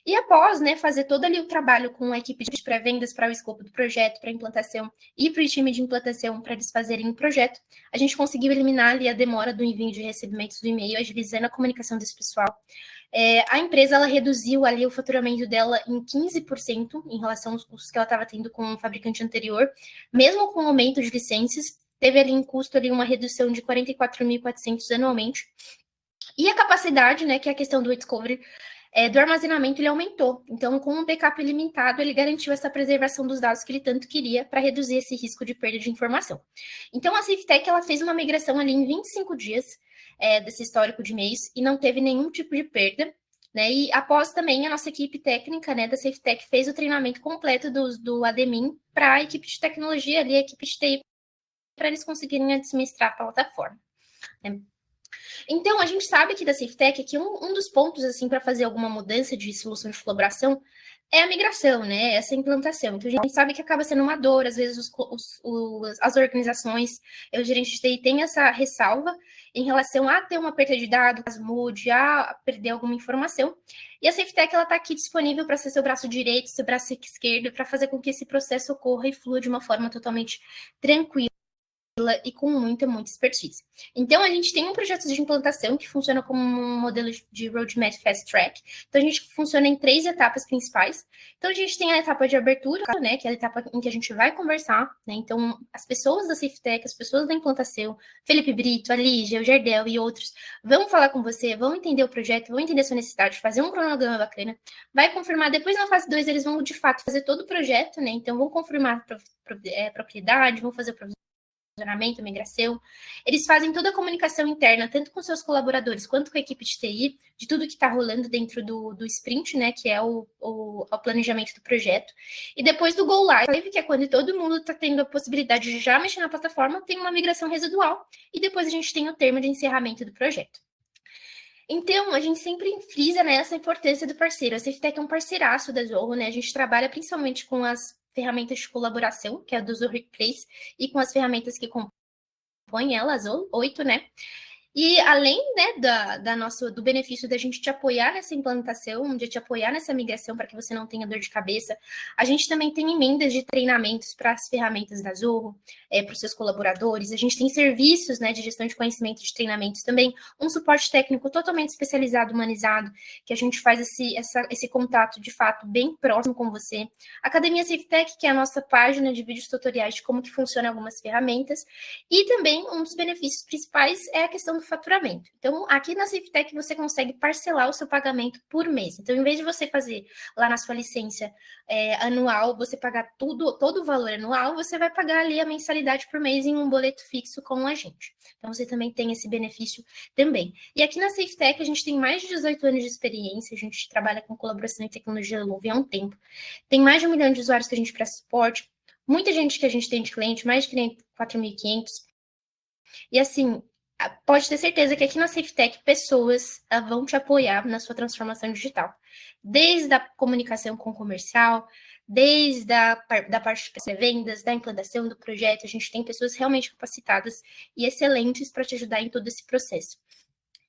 E após, né, fazer todo ali o trabalho com a equipe de pré-vendas para o escopo do projeto, para a implantação e para o time de implantação para eles fazerem o projeto, a gente conseguiu eliminar ali a demora do envio de recebimentos do e-mail, agilizando a comunicação desse pessoal. A empresa, ela reduziu ali o faturamento dela em 15% em relação aos custos que ela estava tendo com o fabricante anterior, mesmo com o aumento de licenças, teve ali em custo ali uma redução de 44.400 anualmente. E a capacidade, né, que é a questão do discovery, do armazenamento, ele aumentou. Então, com um backup ilimitado, ele garantiu essa preservação dos dados que ele tanto queria para reduzir esse risco de perda de informação. Então, a SafeTech, ela fez uma migração ali em 25 dias desse histórico de e-mails e não teve nenhum tipo de perda. Né? E após também a nossa equipe técnica, né, da SafeTech fez o treinamento completo do admin para a equipe de tecnologia ali, a equipe de TI, para eles conseguirem administrar a plataforma. Né? Então, a gente sabe que da SafeTech que um dos pontos assim para fazer alguma mudança de solução de colaboração é a migração, né? Essa implantação. Então, a gente sabe que acaba sendo uma dor, às vezes as organizações, o gerente de TI tem essa ressalva em relação a ter uma perda de dados, mude, a perder alguma informação. E a SafeTech, ela está aqui disponível para ser seu braço direito, seu braço esquerdo, para fazer com que esse processo ocorra e flua de uma forma totalmente tranquila e com muita expertise. Então, a gente tem um projeto de implantação que funciona como um modelo de roadmap fast track. Então, a gente funciona em 3 etapas principais. Então, a gente tem a etapa de abertura, né, que é a etapa em que a gente vai conversar, né? Então, as pessoas da SafeTech, as pessoas da implantação, Felipe Brito, a Lígia, o Jardel e outros, vão falar com você, vão entender o projeto, vão entender a sua necessidade, fazer um cronograma bacana, vai confirmar. Depois, na fase 2, eles vão, de fato, fazer todo o projeto, né? Então, vão confirmar propriedade, vão fazer funcionamento, migração. Eles fazem toda a comunicação interna, tanto com seus colaboradores quanto com a equipe de TI, de tudo que está rolando dentro do sprint, né, que é o planejamento do projeto. E depois do Go Live, que é quando todo mundo está tendo a possibilidade de já mexer na plataforma, tem uma migração residual, e depois a gente tem o termo de encerramento do projeto. Então, a gente sempre frisa, né, essa importância do parceiro. A SafeTech é um parceiraço da Zorro, né? A gente trabalha principalmente com as ferramentas de colaboração, que é a do Zorro Workplace, e com as ferramentas que compõem ela, as 8, né? E além, né, do benefício da gente te apoiar nessa implantação, de te apoiar nessa migração para que você não tenha dor de cabeça, a gente também tem emendas de treinamentos para as ferramentas da Zorro, para os seus colaboradores. A gente tem serviços, né, de gestão de conhecimento de treinamentos também, um suporte técnico totalmente especializado, humanizado, que a gente faz esse contato de fato bem próximo com você. Academia SafeTech, que é a nossa página de vídeos tutoriais de como que funcionam algumas ferramentas, e também um dos benefícios principais é a questão do faturamento. Então, aqui na SafeTech você consegue parcelar o seu pagamento por mês. Então, em vez de você fazer lá na sua licença anual, você pagar todo o valor anual, você vai pagar ali a mensalidade por mês em um boleto fixo com a gente. Então, você também tem esse benefício também. E aqui na SafeTech a gente tem mais de 18 anos de experiência, a gente trabalha com colaboração e tecnologia da nuvem há um tempo. Tem mais de 1 milhão de usuários que a gente presta suporte, muita gente que a gente tem de cliente, mais de 4.500. E assim, pode ter certeza que aqui na SafeTech pessoas vão te apoiar na sua transformação digital. Desde a comunicação com o comercial, desde da parte de vendas, da implantação do projeto, a gente tem pessoas realmente capacitadas e excelentes para te ajudar em todo esse processo.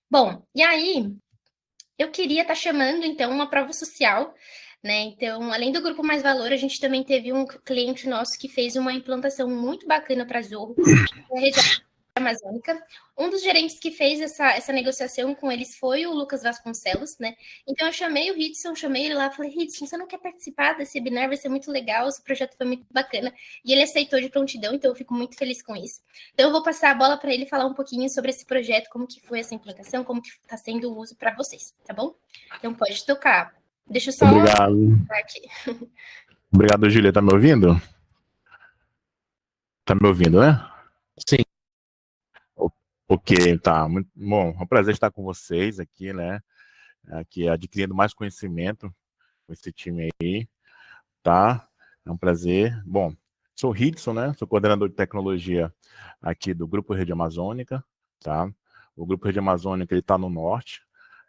Bom, e aí, eu queria estar chamando, então, uma prova social, né? Então, além do Grupo Mais Valor, a gente também teve um cliente nosso que fez uma implantação muito bacana para a Zorro, Amazônica. Um dos gerentes que fez essa negociação com eles foi o Lucas Vasconcelos, né? Então eu chamei o Hitson, chamei ele lá, falei, Hitson, você não quer participar desse webinar? Vai ser muito legal, esse projeto foi muito bacana. E ele aceitou de prontidão, então eu fico muito feliz com isso. Então eu vou passar a bola para ele falar um pouquinho sobre esse projeto, como que foi essa implantação, como que está sendo o uso para vocês, tá bom? Então pode tocar. Deixa eu só... Obrigado. Aqui. Obrigado, Júlia. Tá me ouvindo? Tá me ouvindo, né? Sim. Ok, tá. Muito bom. É um prazer estar com vocês aqui, né? Aqui adquirindo mais conhecimento com esse time aí, tá? É um prazer. Bom, sou o Hitson, né? Sou coordenador de tecnologia aqui do Grupo Rede Amazônica, tá? O Grupo Rede Amazônica, ele tá no norte.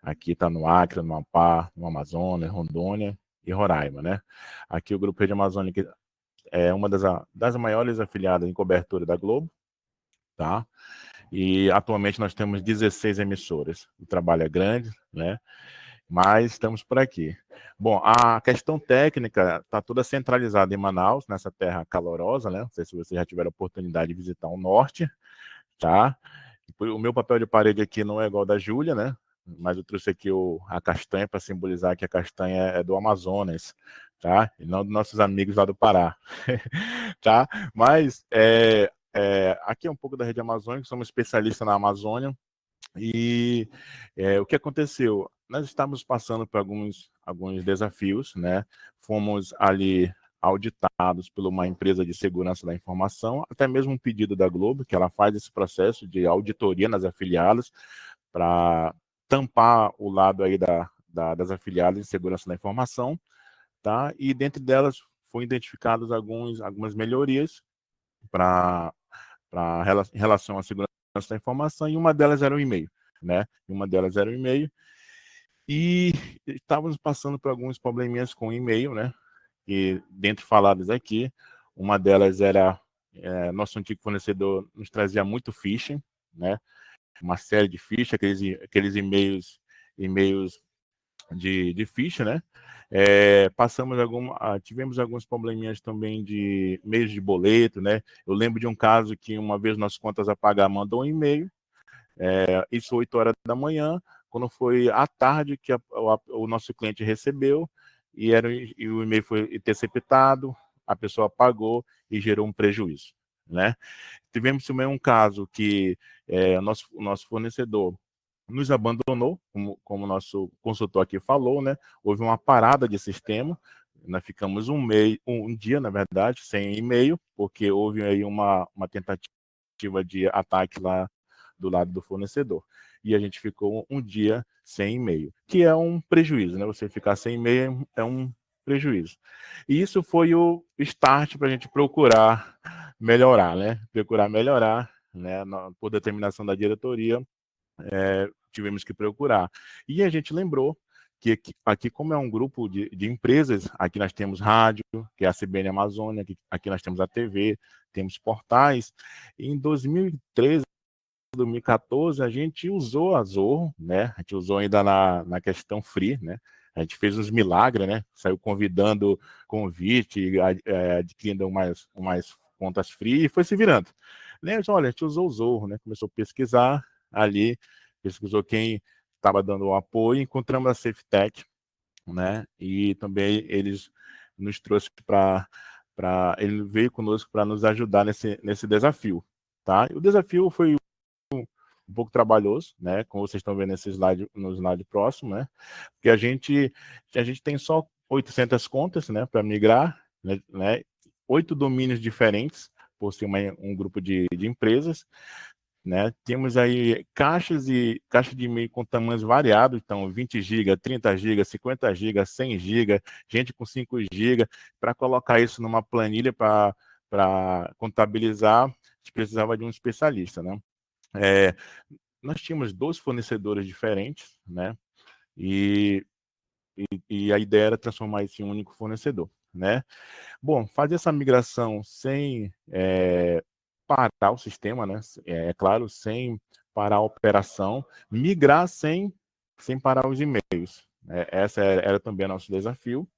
Aqui tá no Acre, no Amapá, no Amazonas, Rondônia e Roraima, né? Aqui o Grupo Rede Amazônica é uma das maiores afiliadas em cobertura da Globo, tá? E atualmente nós temos 16 emissoras. O trabalho é grande, né? Mas estamos por aqui. Bom, a questão técnica está toda centralizada em Manaus, nessa terra calorosa, né? Não sei se vocês já tiveram a oportunidade de visitar o norte, tá? O meu papel de parede aqui não é igual ao da Júlia, né? Mas eu trouxe aqui a castanha para simbolizar que a castanha é do Amazonas, tá? E não dos nossos amigos lá do Pará, tá? Mas aqui é um pouco da Rede Amazônica, somos especialistas na Amazônia. E o que aconteceu? Nós estávamos passando por alguns desafios, né? Fomos ali auditados por uma empresa de segurança da informação, até mesmo um pedido da Globo, que ela faz esse processo de auditoria nas afiliadas para tampar o lado aí das afiliadas de segurança da informação, tá? E dentre delas foram identificadas algumas melhorias em relação à segurança da informação, e uma delas era o e-mail, né? E estávamos passando por alguns probleminhas com o e-mail, né? E dentre faladas aqui, uma delas era nosso antigo fornecedor nos trazia muito phishing, né? Uma série de phishing, aqueles e-mails de phishing, né? Tivemos alguns probleminhas também de e-mails de boleto, né? Eu lembro de um caso que uma vez nossas contas a pagar mandou um e-mail, isso 8 horas da manhã, quando foi à tarde que o nosso cliente recebeu, e o e-mail foi interceptado, a pessoa pagou e gerou um prejuízo, né? Tivemos também um caso que o nosso fornecedor nos abandonou, como o nosso consultor aqui falou, né? Houve uma parada de sistema, nós ficamos um dia, na verdade, sem e-mail, porque houve aí uma tentativa de ataque lá do lado do fornecedor. E a gente ficou um dia sem e-mail, que é um prejuízo, né? Você ficar sem e-mail é um prejuízo. E isso foi o start para a gente procurar melhorar, né? Por determinação da diretoria, tivemos que procurar. E a gente lembrou que aqui, como é um grupo de empresas, aqui nós temos rádio, que é a CBN Amazônia, aqui nós temos a TV, temos portais. E em 2013, 2014, a gente usou a Zorro, né? A gente usou ainda na questão free, né? A gente fez uns milagres, né? Saiu convidando convite, adquirindo umas contas free e foi se virando. Né? Olha, a gente usou o Zorro, né? Começou a pesquisar ali, pesquisou quem estava dando o apoio, encontramos a SafeTech, né? E também eles nos trouxe ele veio conosco para nos ajudar nesse desafio, tá? E o desafio foi um pouco trabalhoso, né? Como vocês estão vendo no slide próximo, né? Porque a gente tem só 800 contas, né? Para migrar, né? 8 domínios diferentes, por ser um grupo de empresas, né? Temos aí caixa de e-mail com tamanhos variados, então 20 GB, 30 GB, 50 GB, 100 GB, gente com 5 GB. Para colocar isso numa planilha para contabilizar, a gente precisava de um especialista, né? Nós tínhamos 2 fornecedores diferentes, né? E a ideia era transformar isso em um único fornecedor, né? Bom, fazer essa migração sem parar o sistema, né? Claro, sem parar a operação, migrar sem parar os e-mails. Essa era também nosso desafio.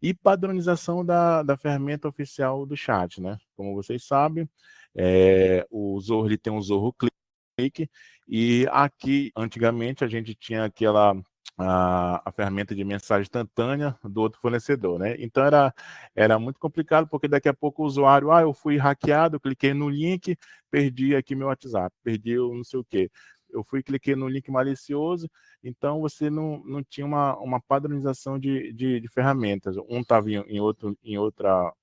E padronização da ferramenta oficial do chat, né? Como vocês sabem, O Zorro ele tem um Zorro Click, e aqui, antigamente, a gente tinha a ferramenta de mensagem instantânea do outro fornecedor, né? Então era muito complicado, porque daqui a pouco o usuário, eu fui hackeado, cliquei no link, perdi aqui meu WhatsApp, perdi o não sei o quê. Eu cliquei no link malicioso, então você não tinha uma padronização de ferramentas. Um estava em outra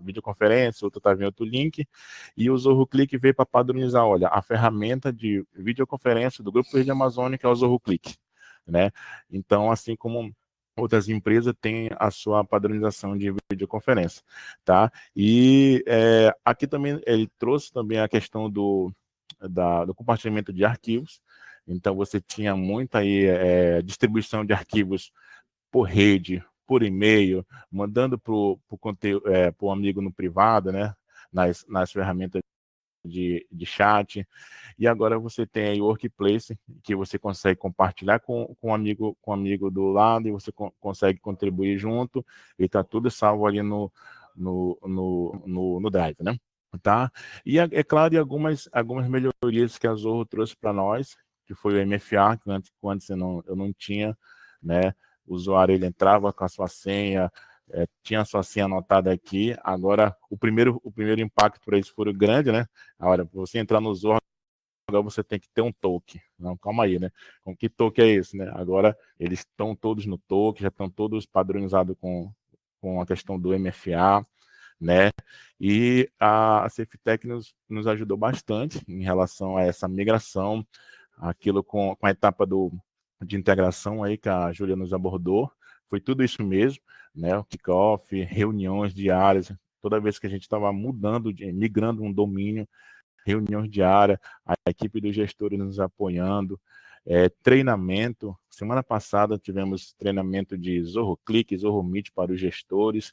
videoconferência, outro estava em outro link, e o Zorro Click veio para padronizar, olha, a ferramenta de videoconferência do Grupo Verde Amazônica é o Zorro Click, né? Então, assim como outras empresas têm a sua padronização de videoconferência, tá? E aqui também ele trouxe também a questão do compartilhamento de arquivos. Então, você tinha muita distribuição de arquivos por rede, por e-mail, mandando para o amigo no privado, né? Nas ferramentas de chat. E agora você tem aí o Workplace, que você consegue compartilhar com um amigo do lado, e você consegue contribuir junto, e está tudo salvo ali no Drive, né? Tá? E claro, e algumas melhorias que a Zorro trouxe para nós, que foi o MFA, que antes eu não tinha, né? O usuário ele entrava com a sua senha, tinha a sua senha anotada aqui. Agora, o primeiro impacto para isso foi grande, né? Agora, para você entrar no Zorro, agora você tem que ter um token. Não, calma aí, né? Com que token é esse, né? Agora, eles estão todos no token, já estão todos padronizados com a questão do MFA, né? E a SafeTech nos ajudou bastante em relação a essa migração, aquilo com a etapa de integração aí que a Júlia nos abordou. Foi tudo isso mesmo, né? O kickoff, reuniões diárias, toda vez que a gente estava migrando um domínio, reuniões diárias, a equipe dos gestores nos apoiando, treinamento. Semana passada tivemos treinamento de Zorro Click, Zorro Meet para os gestores,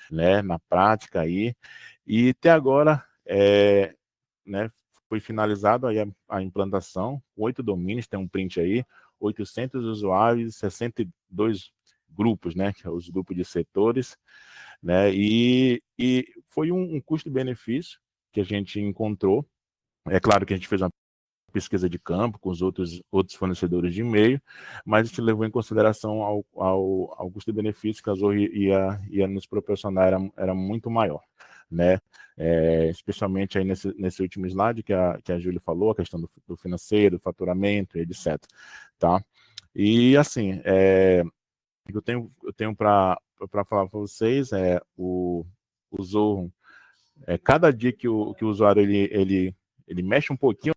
né, na prática aí, e até agora, né, foi finalizado aí a implantação, 8 domínios, tem um print aí, 800 usuários, 62 grupos, né, que é os grupos de setores, né, e foi um custo-benefício que a gente encontrou. É claro que a gente fez uma pesquisa de campo com os outros fornecedores de e-mail, mas a gente levou em consideração ao custo-benefício que a Zorro ia nos proporcionar era muito maior, né? Especialmente aí nesse último slide que a Júlia falou, a questão do financeiro, do faturamento, etc. Tá? E assim, eu tenho para falar para vocês, o Zorro, cada dia que o usuário ele mexe um pouquinho,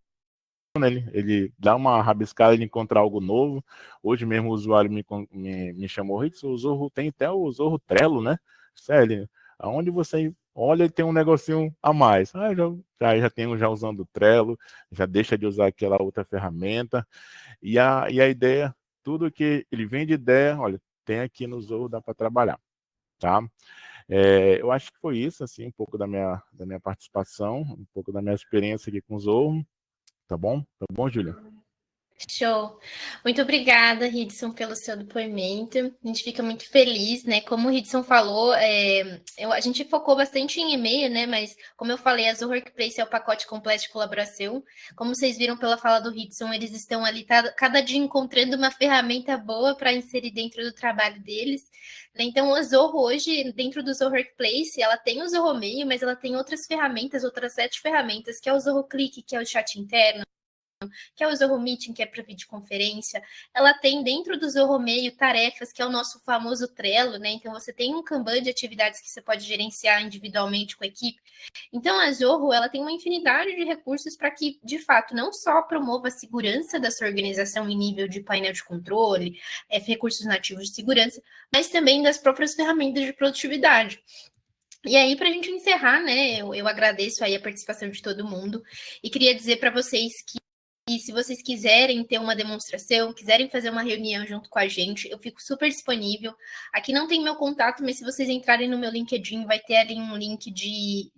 né, ele dá uma rabiscada, ele encontra algo novo. Hoje mesmo o usuário me chamou, o Zorro tem até o Zorro Trello, né? Sério, aonde você olha, tem um negocinho a mais. Já tenho usando o Trello, já deixa de usar aquela outra ferramenta. E a ideia, tudo que ele vem de ideia, olha, tem aqui no Zorro, dá para trabalhar, tá? Eu acho que foi isso, assim, um pouco da minha participação, um pouco da minha experiência aqui com o Zorro. Tá bom? Tá bom, Júlia? Show. Muito obrigada, Ridson, pelo seu depoimento. A gente fica muito feliz, né? Como o Ridson falou, a gente focou bastante em e-mail, né? Mas, como eu falei, a Zorro Workplace é o pacote completo de colaboração. Como vocês viram pela fala do Ridson, eles estão ali cada dia encontrando uma ferramenta boa para inserir dentro do trabalho deles. Então, a Zorro hoje, dentro do Zorro Workplace, ela tem o Zorro Mail, mas ela tem outras ferramentas, outras 7 ferramentas, que é o Zorro Click, que é o chat interno, que é o Zorro Meeting, que é para videoconferência. Ela tem dentro do Zorro Mail tarefas, que é o nosso famoso Trello, né? Então, você tem um Kanban de atividades que você pode gerenciar individualmente com a equipe. Então, a Zorro, ela tem uma infinidade de recursos para que, de fato, não só promova a segurança da sua organização em nível de painel de controle, recursos nativos de segurança, mas também das próprias ferramentas de produtividade. E aí, para a gente encerrar, né, eu agradeço aí a participação de todo mundo e queria dizer para vocês que se vocês quiserem ter uma demonstração, quiserem fazer uma reunião junto com a gente, eu fico super disponível. Aqui não tem meu contato, mas se vocês entrarem no meu LinkedIn, vai ter ali um link de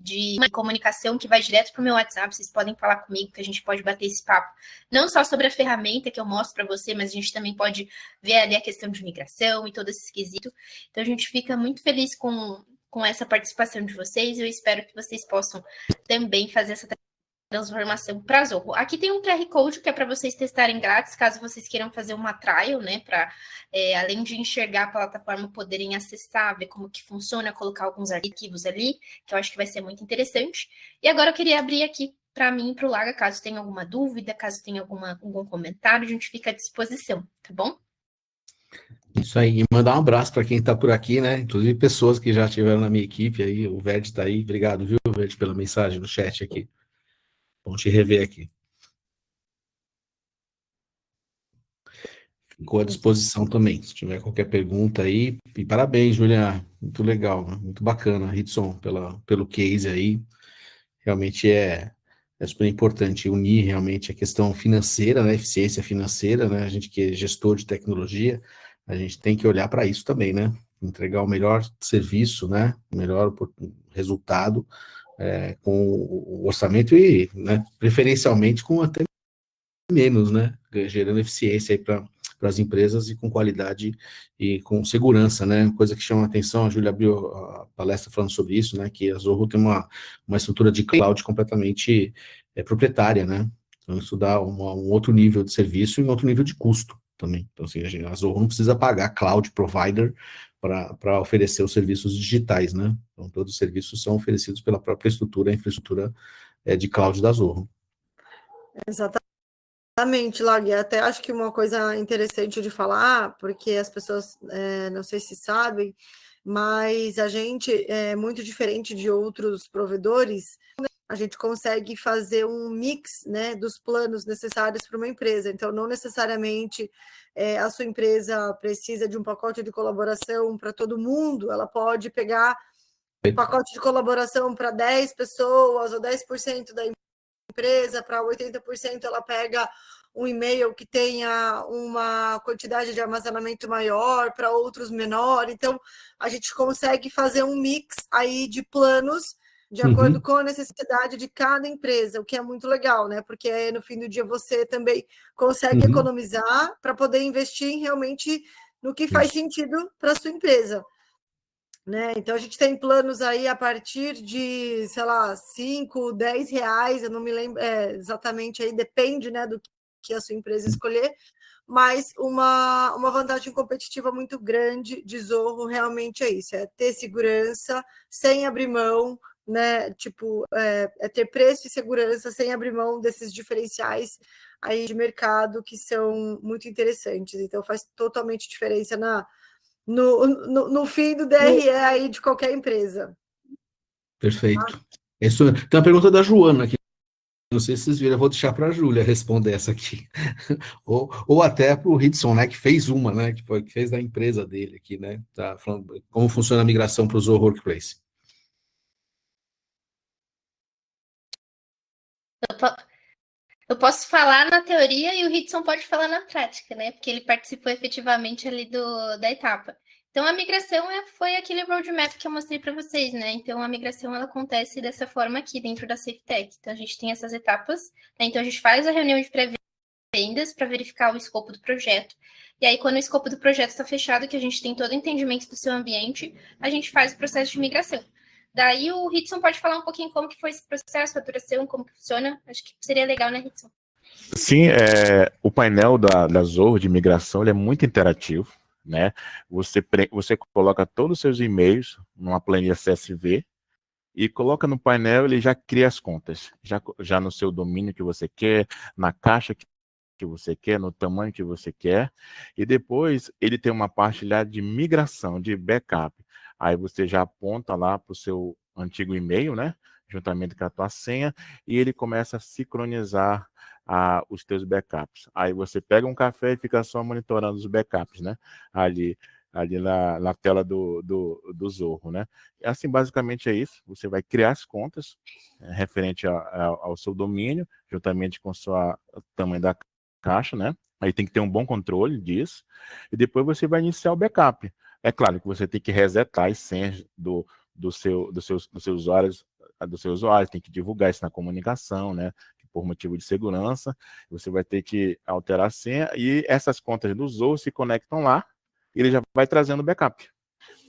comunicação que vai direto para o meu WhatsApp. Vocês podem falar comigo, que a gente pode bater esse papo. Não só sobre a ferramenta que eu mostro para você, mas a gente também pode ver ali a questão de migração e todo esse esquisito. Então, a gente fica muito feliz com com essa participação de vocês. Eu espero que vocês possam também fazer essa transformação para Zorro. Aqui tem um QR Code que é para vocês testarem grátis, caso vocês queiram fazer uma trial, né? Para, além de enxergar a plataforma, poderem acessar, ver como que funciona, colocar alguns arquivos ali, que eu acho que vai ser muito interessante. E agora eu queria abrir aqui para mim e para o Laga, caso tenha alguma dúvida, caso tenha algum comentário, a gente fica à disposição, tá bom? Isso aí, e mandar um abraço para quem está por aqui, né? Inclusive pessoas que já estiveram na minha equipe aí, o Verde está aí. Obrigado, viu, Verde, pela mensagem no chat aqui. Bom te rever aqui. Ficou à disposição também, se tiver qualquer pergunta aí. E parabéns, Julia, muito legal, muito bacana, Ritson, pelo case aí. Realmente é super importante unir realmente a questão financeira, né, eficiência financeira, né, a gente que é gestor de tecnologia, a gente tem que olhar para isso também, né, entregar o melhor serviço, né, o melhor resultado com o orçamento e, né, preferencialmente com até menos, né, gerando eficiência aí para as empresas e com qualidade e com segurança, né, coisa que chama a atenção, a Júlia abriu a palestra falando sobre isso, né, que a Zorro tem uma estrutura de cloud completamente proprietária, né, então isso dá um outro nível de serviço e um outro nível de custo também, então assim, a Zorro não precisa pagar cloud provider para oferecer os serviços digitais, né, então todos os serviços são oferecidos pela própria infraestrutura de cloud da Zorro. Exatamente, Lag. Até acho que uma coisa interessante de falar, porque as pessoas não sei se sabem, mas a gente é muito diferente de outros provedores, a gente consegue fazer um mix, né, dos planos necessários para uma empresa. Então, não necessariamente a sua empresa precisa de um pacote de colaboração para todo mundo, ela pode pegar um pacote de colaboração para 10 pessoas ou 10% da empresa, para 80% ela pega um e-mail que tenha uma quantidade de armazenamento maior, para outros menor. Então, a gente consegue fazer um mix aí de planos de acordo com a necessidade de cada empresa, o que é muito legal, né? Porque aí, no fim do dia você também consegue economizar para poder investir realmente no que faz sentido para a sua empresa. Né? Então, a gente tem planos aí a partir de, sei lá, 5, 10 reais, eu não me lembro exatamente, aí depende, né, do que a sua empresa escolher, mas uma vantagem competitiva muito grande de Zorro realmente é isso, é ter segurança sem abrir mão, né, tipo, é ter preço e segurança sem abrir mão desses diferenciais aí de mercado que são muito interessantes, então faz totalmente diferença no fim do DRE aí de qualquer empresa. Perfeito. Isso, tem uma pergunta da Joana aqui. Não sei se vocês viram, eu vou deixar para a Júlia responder essa aqui. ou até para o Ritson, né, que fez uma, né, que fez da empresa dele aqui, né, tá falando como funciona a migração para o Zorro Workplace. Eu posso falar na teoria e o Ritson pode falar na prática, né? Porque ele participou efetivamente ali da etapa. Então, a migração foi aquele roadmap que eu mostrei para vocês, né? Então, a migração ela acontece dessa forma aqui dentro da SafeTech. Então, a gente tem essas etapas, né? Então, a gente faz a reunião de pré-vendas para verificar o escopo do projeto. E aí, quando o escopo do projeto está fechado, que a gente tem todo o entendimento do seu ambiente, a gente faz o processo de migração. Daí o Ritson pode falar um pouquinho como que foi esse processo, faturação, como que funciona. Acho que seria legal, né, Ritson? Sim, o painel da Zorro de migração ele é muito interativo, né? Você coloca todos os seus e-mails numa planilha CSV e coloca no painel, ele já cria as contas, já no seu domínio que você quer, na caixa que você quer, no tamanho que você quer, e depois ele tem uma parte lá de migração, de backup. Aí você já aponta lá para o seu antigo e-mail, né? Juntamente com a tua senha, e ele começa a sincronizar os teus backups. Aí você pega um café e fica só monitorando os backups, né? Ali na tela do Zorro, né? E assim, basicamente é isso. Você vai criar as contas referente ao seu domínio, juntamente com o tamanho da caixa, né? Aí tem que ter um bom controle disso. E depois você vai iniciar o backup. É claro que você tem que resetar as senhas dos seus usuários, tem que divulgar isso na comunicação, né? Por motivo de segurança, você vai ter que alterar a senha e essas contas do Zorro se conectam lá e ele já vai trazendo o backup.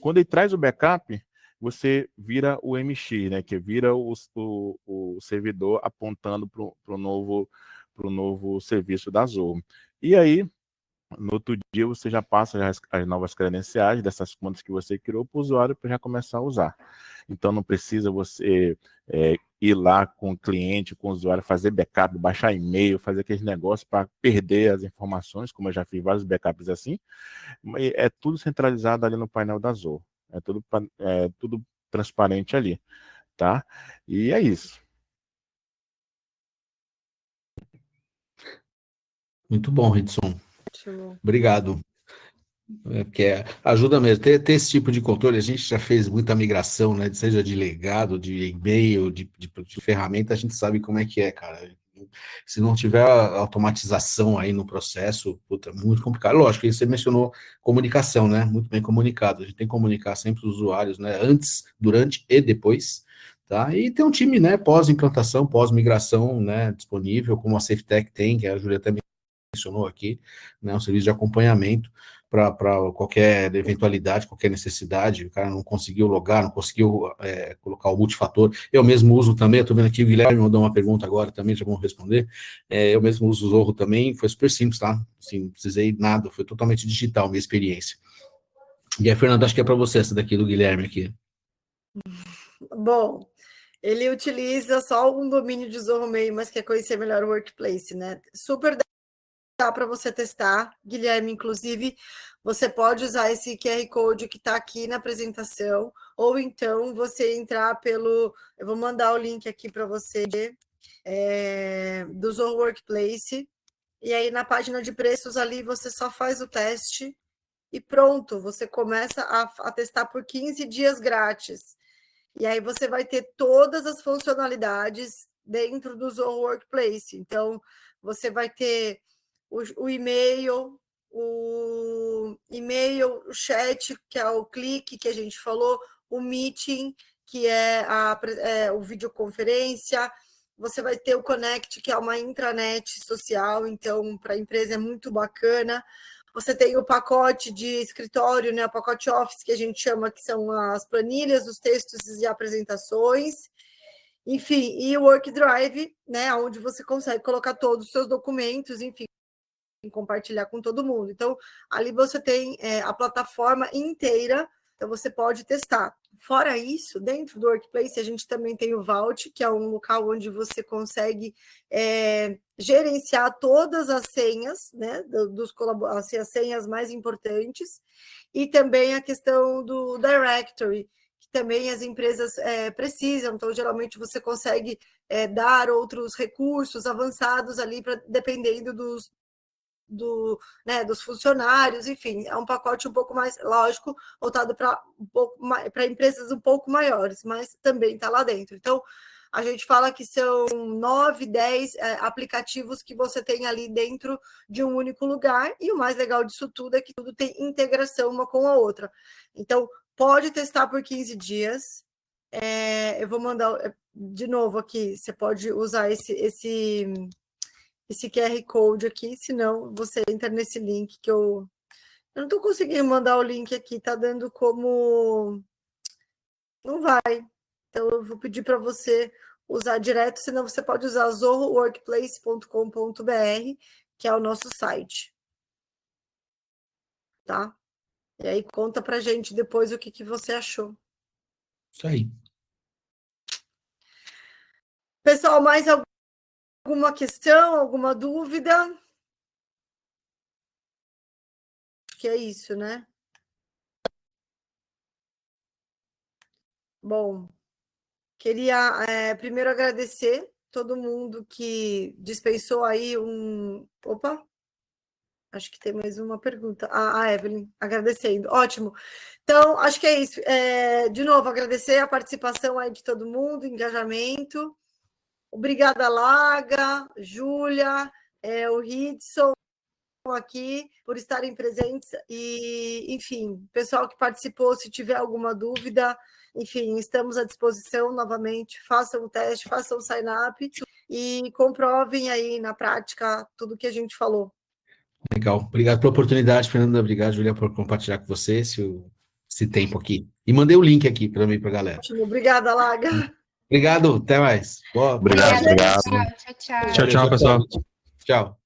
Quando ele traz o backup, você vira o MX, né? Que vira o servidor apontando para o novo serviço da Zoho. E aí, no outro dia, você já passa as novas credenciais dessas contas que você criou para o usuário para já começar a usar. Então, não precisa você ir lá com o cliente, com o usuário, fazer backup, baixar e-mail, fazer aqueles negócios para perder as informações, como eu já fiz vários backups assim. É tudo centralizado ali no painel da Zoho. Tudo transparente ali, tá? E é isso. Muito bom, Ridson. Ótimo. Obrigado. Porque ajuda mesmo. Ter esse tipo de controle, a gente já fez muita migração, né? Seja de legado, de e-mail, de ferramenta, a gente sabe como é que é, cara. Se não tiver a automatização aí no processo, puta, é muito complicado. Lógico, você mencionou comunicação, né? Muito bem comunicado. A gente tem que comunicar sempre os usuários, né? Antes, durante e depois, tá? E tem um time, né? Pós-implantação, pós-migração, né? Disponível, como a SafeTech tem, que a Júlia também mencionou aqui, né? Um serviço de acompanhamento para qualquer eventualidade, qualquer necessidade, o cara não conseguiu logar, não conseguiu colocar o multifator. Eu mesmo uso também, eu estou vendo aqui, o Guilherme mandou uma pergunta agora também, já vamos responder. Eu mesmo uso o Zorro também, foi super simples, tá? Assim, não precisei nada, foi totalmente digital a minha experiência. E aí, Fernando, acho que é para você essa daqui do Guilherme aqui. Bom, ele utiliza só um domínio de Zorro Mail, mas quer conhecer melhor o Workplace, né? Super dá para você testar, Guilherme, inclusive, você pode usar esse QR Code que está aqui na apresentação, ou então você entrar pelo... Eu vou mandar o link aqui para você, do Zorro Workplace, e aí na página de preços ali você só faz o teste e pronto, você começa a testar por 15 dias grátis. E aí você vai ter todas as funcionalidades dentro do Zorro Workplace. Então, você vai ter o e-mail, o chat, que é o clique que a gente falou, o meeting, que é o videoconferência, você vai ter o Connect, que é uma intranet social, então, para a empresa é muito bacana. Você tem o pacote de escritório, né, o pacote Office, que a gente chama, que são as planilhas, os textos e apresentações. Enfim, e o OneDrive, né, onde você consegue colocar todos os seus documentos, enfim, compartilhar com todo mundo. Então, ali você tem a plataforma inteira, então você pode testar. Fora isso, dentro do Workplace, a gente também tem o Vault, que é um local onde você consegue gerenciar todas as senhas, né, assim, as senhas mais importantes, e também a questão do Directory, que também as empresas precisam, então geralmente você consegue dar outros recursos avançados ali, dependendo dos funcionários, enfim, é um pacote um pouco mais, lógico, voltado para empresas um pouco maiores, mas também está lá dentro. Então, a gente fala que são 9, 10 aplicativos que você tem ali dentro de um único lugar, e o mais legal disso tudo é que tudo tem integração uma com a outra. Então, pode testar por 15 dias. Eu vou mandar de novo aqui, você pode usar esse QR Code aqui, senão você entra nesse link que eu não estou conseguindo mandar o link aqui, tá dando como... Não vai. Então, eu vou pedir para você usar direto, senão você pode usar zorroworkplace.com.br, que é o nosso site. Tá? E aí, conta para gente depois o que você achou. Isso aí. Pessoal, mais alguma questão, alguma dúvida? Acho que é isso, né? Bom, queria primeiro agradecer todo mundo que dispensou aí Opa! Acho que tem mais uma pergunta. A Evelyn, agradecendo. Ótimo. Então, acho que é isso. De novo, agradecer a participação aí de todo mundo, engajamento. Obrigada, Laga, Júlia, o Ridson aqui, por estarem presentes. E, enfim, pessoal que participou, se tiver alguma dúvida, enfim, estamos à disposição novamente. Façam o teste, façam o sign-up e comprovem aí na prática tudo que a gente falou. Legal. Obrigado pela oportunidade, Fernanda. Obrigado, Julia, por compartilhar com você esse tempo aqui. E mandei o link aqui também para a galera. Ótimo, obrigada, Laga. Obrigado, até mais. Boa, Obrigado, Obrigada, obrigado. pessoal. Tchau, tchau. Tchau, tchau, pessoal. Tchau.